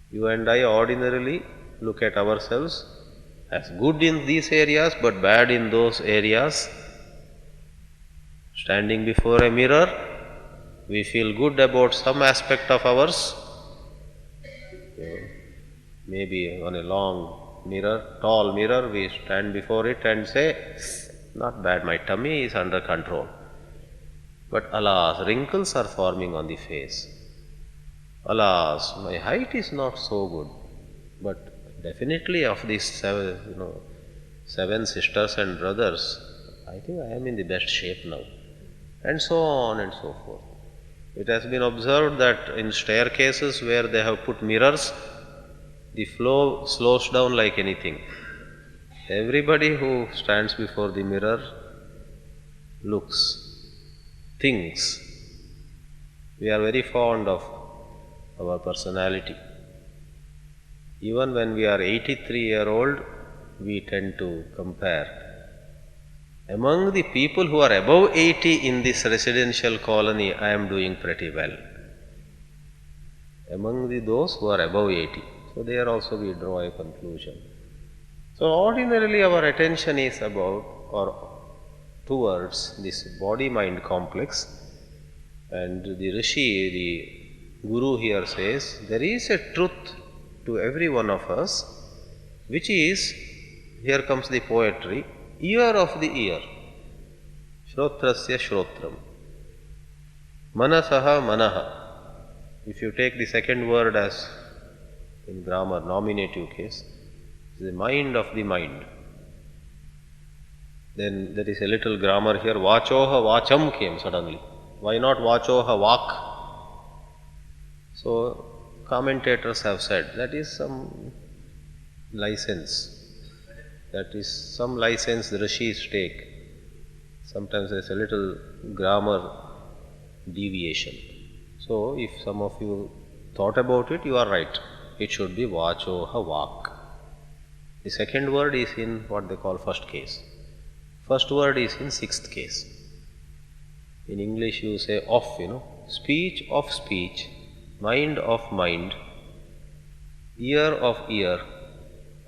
You and I ordinarily look at ourselves as good in these areas but bad in those areas. Standing before a mirror, we feel good about some aspect of ours. Maybe on a long mirror, tall mirror, we stand before it and say, not bad, my tummy is under control. But alas, wrinkles are forming on the face. Alas, my height is not so good. But definitely of these seven sisters and brothers, I think I am in the best shape now. And so on and so forth. It has been observed that in staircases where they have put mirrors, the flow slows down like anything. Everybody who stands before the mirror looks, thinks. We are very fond of our personality. Even when we are 83-year-old, we tend to compare. Among the people who are above 80 in this residential colony, I am doing pretty well. Among those who are above 80. So there also we draw a conclusion. So ordinarily our attention is about or towards this body-mind complex, and the Rishi, the Guru here says, there is a truth to every one of us, which is, here comes the poetry, ear of the ear. Shrotrasya shrotram. Manasaha manaha. If you take the second word as in grammar, nominative case, the mind of the mind. Then there is a little grammar here, vachoha vacham came suddenly. Why not vachoha vak? So commentators have said that is some license. That is some license the Rishis take. Sometimes there is a little grammar deviation. So if some of you thought about it, you are right. It should be vachoha vak. The second word is in what they call first case. First word is in sixth case. In English you say of, speech of speech, mind of mind, ear of ear,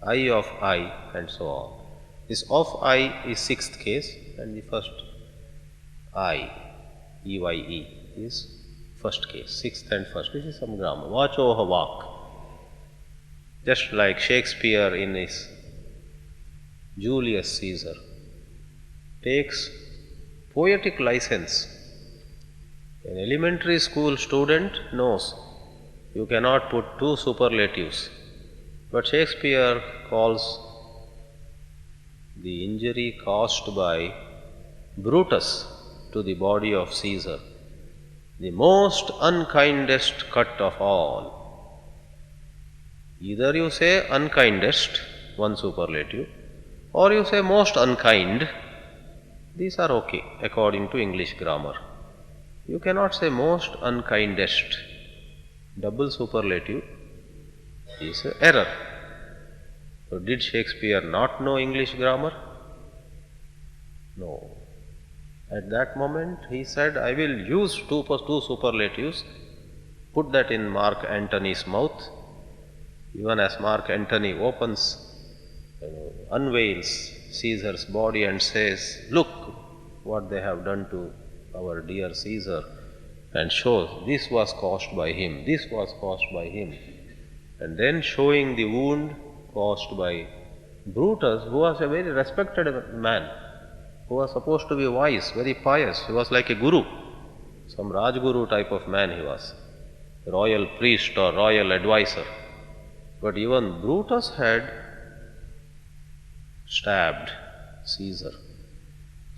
eye of eye, and so on. This of eye is sixth case, and the first eye, EYE, is first case, sixth and first. This is some grammar. Vachoha vak. Just like Shakespeare in his Julius Caesar takes poetic license. An elementary school student knows you cannot put two superlatives, but Shakespeare calls the injury caused by Brutus to the body of Caesar the most unkindest cut of all. Either you say unkindest, one superlative, or you say most unkind. These are okay according to English grammar. You cannot say most So did Shakespeare not know English grammar? No. At that moment he said, I will use two superlatives, put that in Mark Antony's mouth. Even as Mark Antony unveils Caesar's body and says, look what they have done to our dear Caesar, and shows this was caused by him, this was caused by him. And then showing the wound caused by Brutus, who was a very respected man, who was supposed to be wise, very pious. He was like a guru, some Rajguru type of man he was, royal priest or royal advisor. But even Brutus had stabbed Caesar.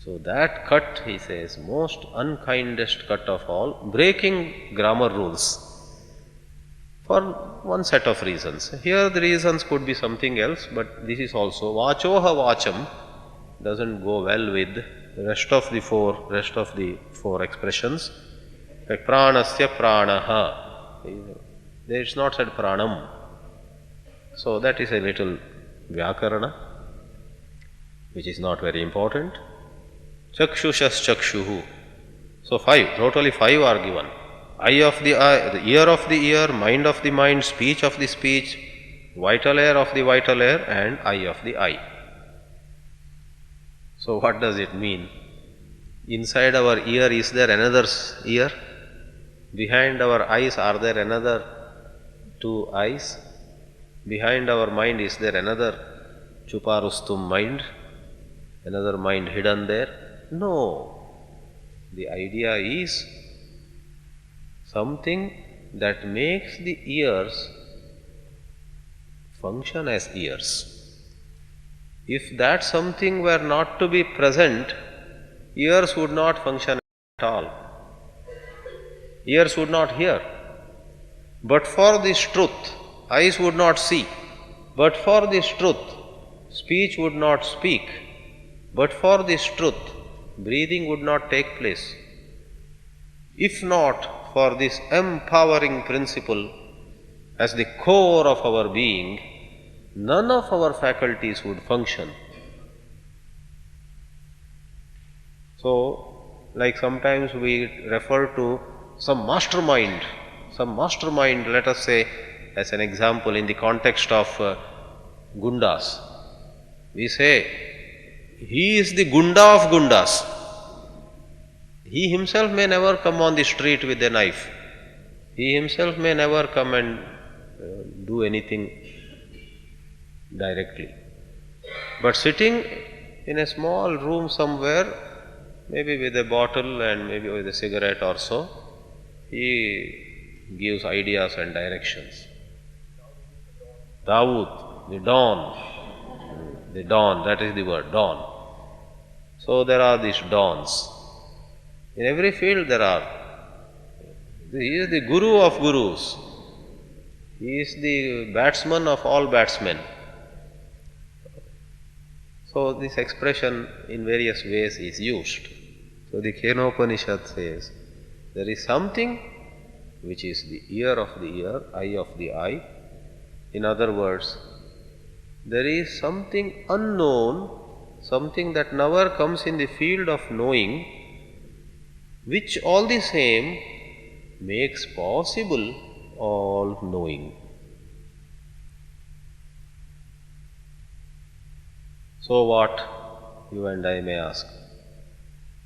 So that cut, he says, most unkindest cut of all, breaking grammar rules for one set of reasons. Here the reasons could be something else, but this is also vachoha vacham doesn't go well with the rest of the four expressions. Like pranasya pranaha, there is not said pranam. So that is a little vyakarana, which is not very important. Chakshushas chakshuhu. So totally five are given. Eye of the eye, the ear of the ear, mind of the mind, speech of the speech, vital air of the vital air, and eye of the eye. So what does it mean? Inside our ear is there another ear? Behind our eyes are there another two eyes? Behind our mind is there another chuparustum mind? Another mind hidden there? No. The idea is something that makes the ears function as ears. If that something were not to be present, ears would not function at all. Ears would not hear. But for this truth, eyes would not see. But for this truth, speech would not speak. But for this truth, breathing would not take place. If not for this empowering principle as the core of our being, none of our faculties would function. So, like sometimes we refer to some mastermind, let us say, as an example in the context of gundas. We say, he is the gunda of gundas. He himself may never come on the street with a knife. He himself may never come and do anything directly. But sitting in a small room somewhere, maybe with a bottle and maybe with a cigarette or so, he gives ideas and directions. Dawood, the dawn, that is the word, dawn. So there are these dawns. In every field there are. He is the guru of gurus. He is the batsman of all batsmen. So this expression in various ways is used. So the Kena Upanishad says, there is something which is the ear of the ear, eye of the eye. In other words, there is something unknown, something that never comes in the field of knowing, which all the same makes possible all knowing. So what, you and I may ask,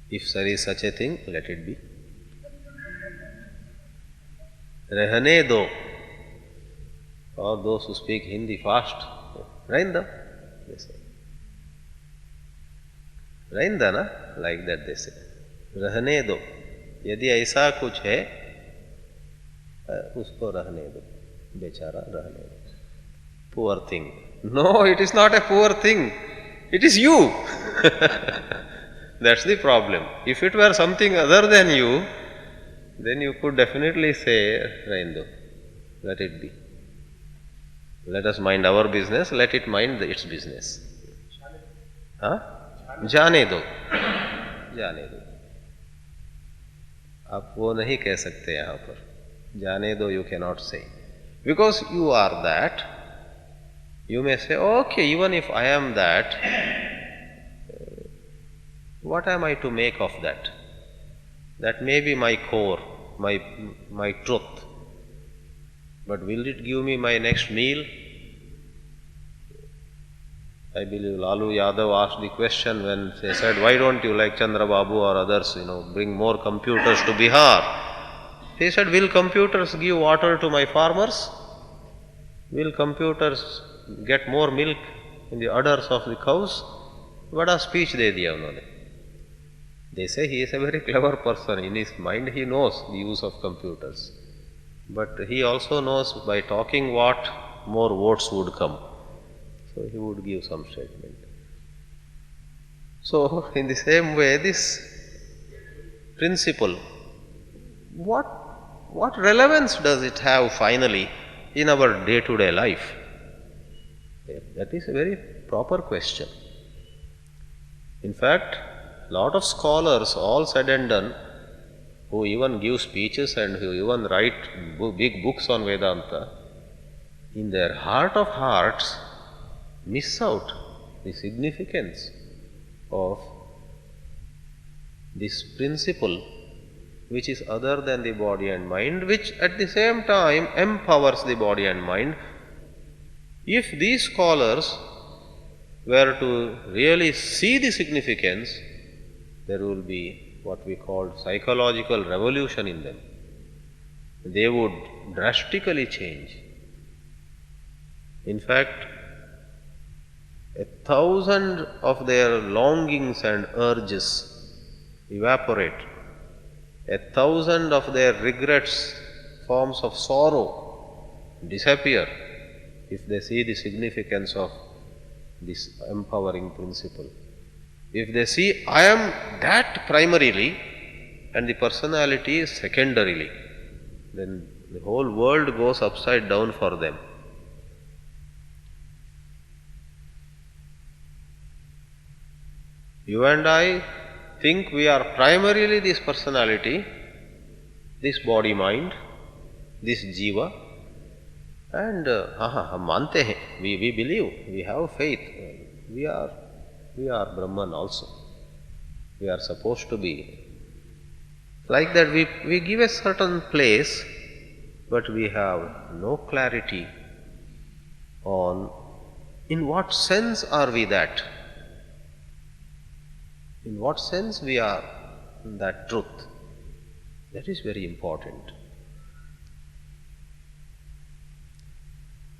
if there is such a thing, let it be. Rehane do, or those who speak Hindi fast, Rainda, they say. Rainda na, like that they say. Rahne do. यदि ऐसा कुछ है उसको रहने दो, बेचारा रहने दो. Poor thing. No, it is not a poor thing. It is you. That's the problem. If it were something other than you, then you could definitely say, Raindo, let it be. Let us mind our business, let it mind its business. Huh? जाने दो, जाने दो. आप वो नहीं कह सकते यहाँ पर. जाने दो, you cannot say. Because you are that. You may say, okay, even if I am that, what am I to make of that? That may be my core, my truth. But will it give me my next meal? I believe Lalu Yadav asked the question when they said, why don't you, like Chandra Babu or others, bring more computers to Bihar? He said, will computers give water to my farmers? Will computers get more milk in the udders of the cows? What speech they diya unhone. They say he is a very clever person. In his mind he knows the use of computers. But he also knows by talking what more votes would come. So he would give some statement. So in the same way, this principle, what relevance does it have finally in our day-to-day life? That is a very proper question. In fact, lot of scholars, all said and done, who even give speeches and who even write big books on Vedanta, in their heart of hearts, miss out the significance of this principle which is other than the body and mind, which at the same time empowers the body and mind. If these scholars were to really see the significance, there will be what we call psychological revolution in them. They would drastically change. In fact, 1,000 of their longings and urges evaporate. 1,000 of their regrets, forms of sorrow disappear if they see the significance of this empowering principle. If they see, I am that primarily and the personality is secondarily, then the whole world goes upside down for them. You and I think we are primarily this personality, this body mind, this jiva, and hum mante hain, we believe, we have faith, we are Brahman also. We are supposed to be. Like that we give a certain place, but we have no clarity on in what sense are we that. In what sense we are that truth. That is very important.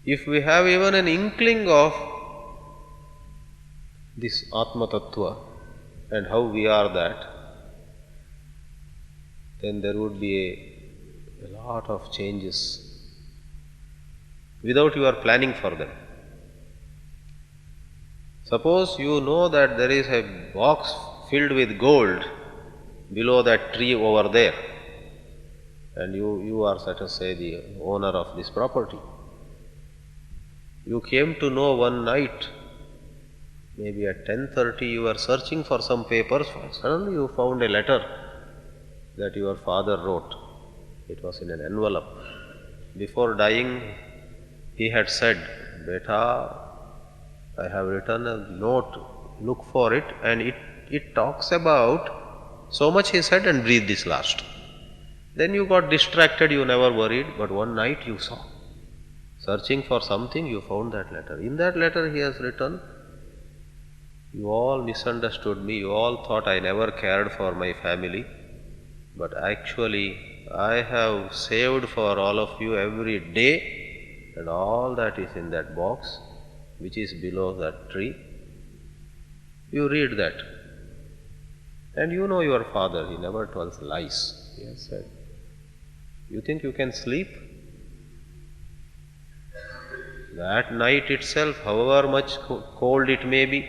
If we have even an inkling of this Atma Tattva and how we are that, then there would be a lot of changes without you are planning for them. Suppose you know that there is a box filled with gold below that tree over there, and you are, let us say, the owner of this property. You came to know one night, maybe at 10:30 you were searching for some papers, suddenly you found a letter that your father wrote. It was in an envelope. Before dying, he had said, "Beta, I have written a note, look for it," and it talks about so much he said and breathed this last. Then you got distracted, you never worried, but one night you saw. Searching for something, you found that letter. In that letter he has written, "You all misunderstood me, you all thought I never cared for my family, but actually I have saved for all of you every day, and all that is in that box, which is below that tree." You read that. And you know your father, he never tells lies. He has said, you think you can sleep? That night itself, however much cold it may be,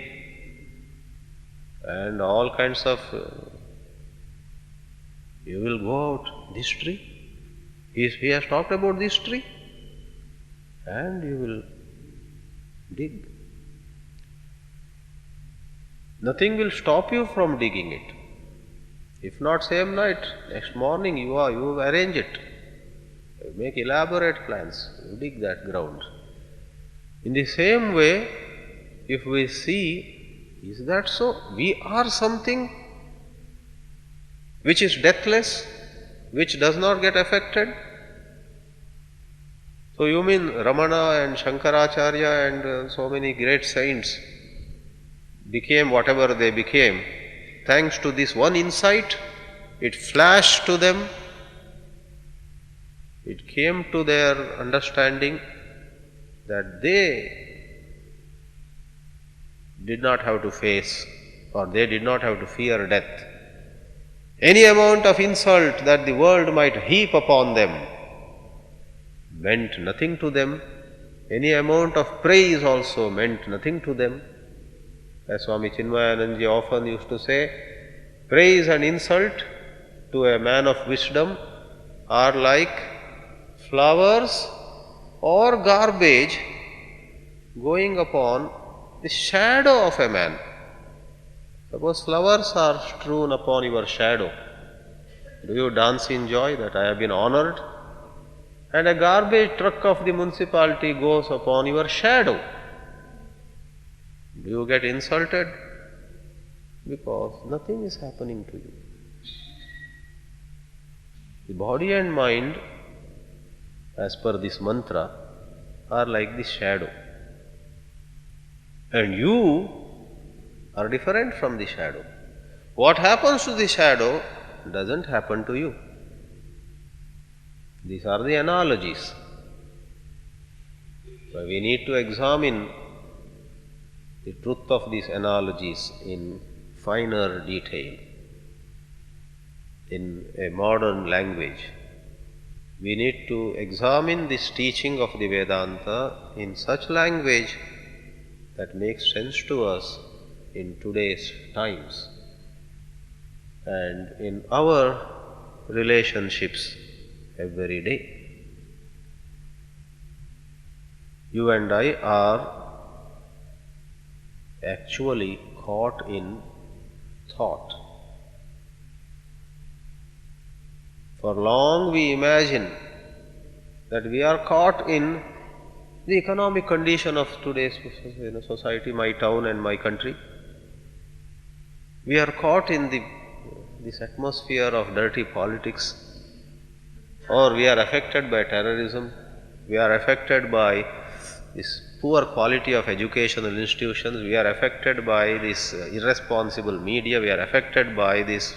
and all kinds of, you will go out, this tree. He has talked about this tree, and you will dig. Nothing will stop you from digging it. If not same night, next morning you arrange it. You make elaborate plans, you dig that ground. In the same way, if we see, is that so? We are something which is deathless, which does not get affected. So you mean Ramana and Shankaracharya and so many great saints became whatever they became thanks to this one insight? It flashed to them, it came to their understanding that they did not have to face, or they did not have to fear death. Any amount of insult that the world might heap upon them meant nothing to them. Any amount of praise also meant nothing to them. As Swami Chinmayanandaji often used to say, praise and insult to a man of wisdom are like flowers or garbage going upon the shadow of a man. Suppose flowers are strewn upon your shadow. Do you dance in joy that I have been honored? And a garbage truck of the municipality goes upon your shadow. Do you get insulted? Because nothing is happening to you. The body and mind, as per this mantra, are like the shadow. And you are different from the shadow. What happens to the shadow doesn't happen to you. These are the analogies. So we need to examine the truth of these analogies in finer detail. In a modern language, we need to examine this teaching of the Vedanta in such language that makes sense to us in today's times and in our relationships every day. You and I are actually caught in thought. For long we imagine that we are caught in the economic condition of today's society, my town and my country. We are caught in this atmosphere of dirty politics, or we are affected by terrorism, we are affected by this poor quality of educational institutions, we are affected by this irresponsible media, we are affected by this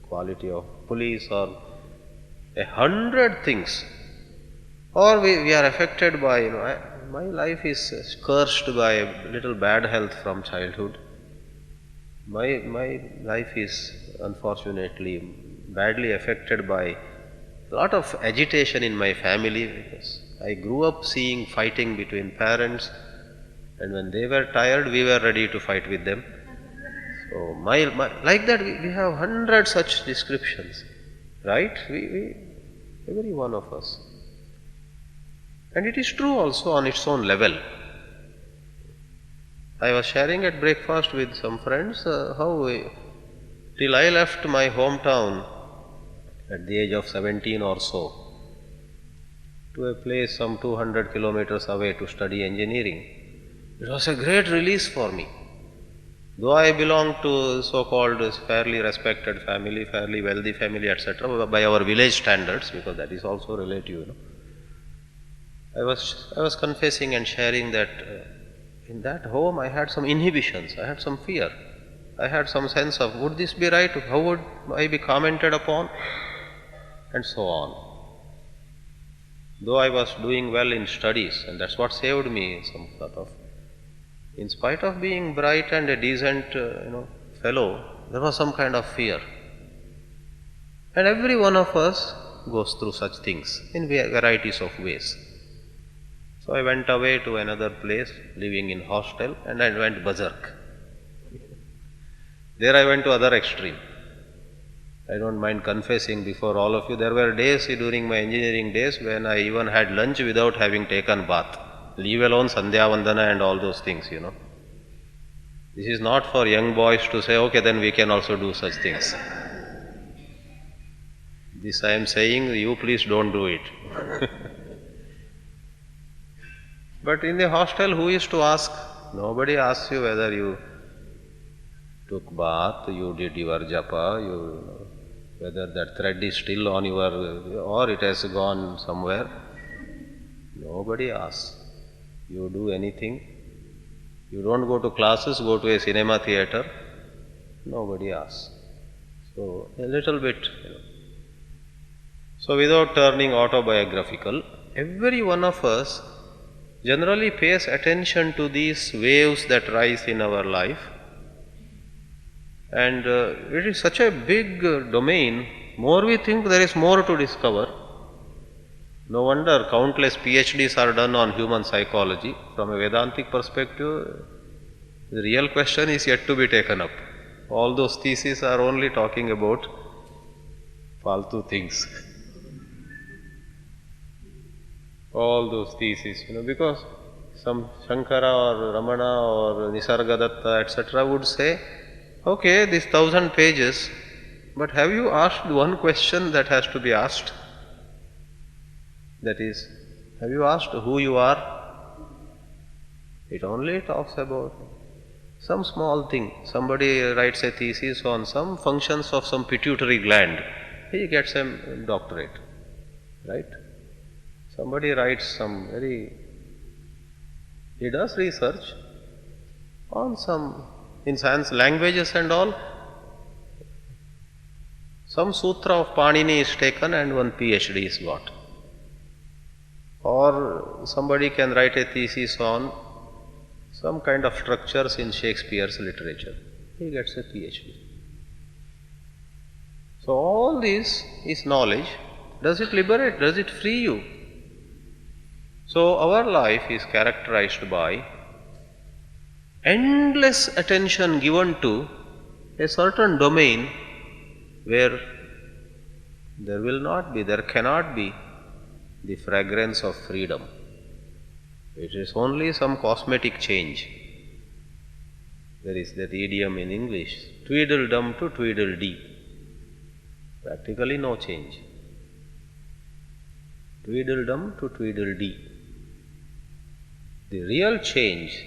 quality of police, or 100 things. Or we are affected by, my life is cursed by a little bad health from childhood. My life is unfortunately badly affected by a lot of agitation in my family, because I grew up seeing fighting between parents, and when they were tired, we were ready to fight with them. So like that, we have 100 such descriptions, right? Every one of us. And it is true also on its own level. I was sharing at breakfast with some friends till I left my hometown at the age of 17 or so to a place some 200 kilometers away to study engineering. It was a great release for me. Though I belong to so-called fairly respected family, fairly wealthy family, etc., by our village standards, because that is also relative, I was confessing and sharing that in that home I had some inhibitions, I had some fear, I had some sense of, would this be right, how would I be commented upon, and so on. Though I was doing well in studies, and that's what saved me, some sort of, in spite of being bright and a decent fellow, there was some kind of fear. And every one of us goes through such things in varieties of ways. So I went away to another place, living in hostel, and I went berserk. There I went to other extreme. I don't mind confessing before all of you, there were days during my engineering days when I even had lunch without having taken bath. Leave alone Sandhya Vandana and all those things, This is not for young boys to say, okay, then we can also do such things. This I am saying, you please don't do it. But in the hostel, who is to ask? Nobody asks you whether you took bath, you did your japa, whether that thread is still on your, or it has gone somewhere. Nobody asks. You do anything. You don't go to classes, go to a cinema theater. Nobody asks. So, a little bit. So, without turning autobiographical, every one of us generally pays attention to these waves that rise in our life. And it is such a big domain. More we think, there is more to discover. No wonder countless PhDs are done on human psychology. From a Vedantic perspective, the real question is yet to be taken up. All those theses are only talking about faltu things. All those theses, because some Shankara or Ramana or Nisargadatta, etc., would say, okay, these 1,000 pages, but have you asked one question that has to be asked? That is, have you asked who you are? It only talks about some small thing. Somebody writes a thesis on some functions of some pituitary gland. He gets a doctorate, right? Somebody writes some he does research on some, in science languages and all. Some sutra of Panini is taken and one PhD is got. Or somebody can write a thesis on some kind of structures in Shakespeare's literature. He gets a PhD. So all this is knowledge. Does it liberate? Does it free you? So our life is characterized by endless attention given to a certain domain where there cannot be the fragrance of freedom. It is only some cosmetic change. There is that idiom in English, tweedledum to tweedledee. Practically no change. Tweedledum to tweedledee. The real change,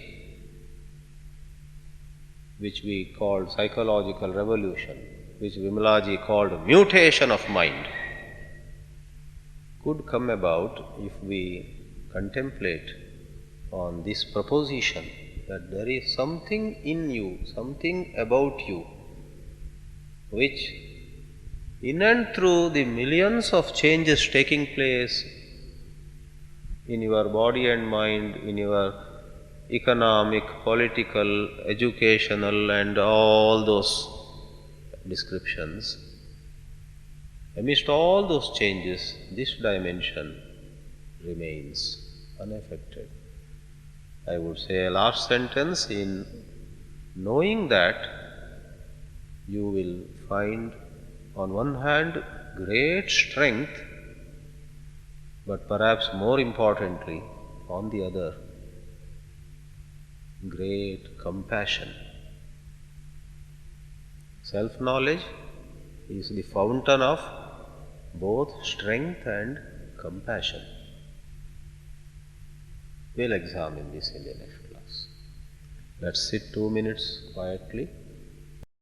which we called psychological revolution, which Vimalaji called mutation of mind, could come about if we contemplate on this proposition that there is something in you, something about you, which in and through the millions of changes taking place in your body and mind, in your economic, political, educational, and all those descriptions, amidst all those changes, this dimension remains unaffected. I would say a last sentence: in knowing that, you will find on one hand great strength, but perhaps more importantly, on the other, great compassion. Self-knowledge is the fountain of both strength and compassion. We'll examine this in the next class. Let's sit 2 minutes quietly.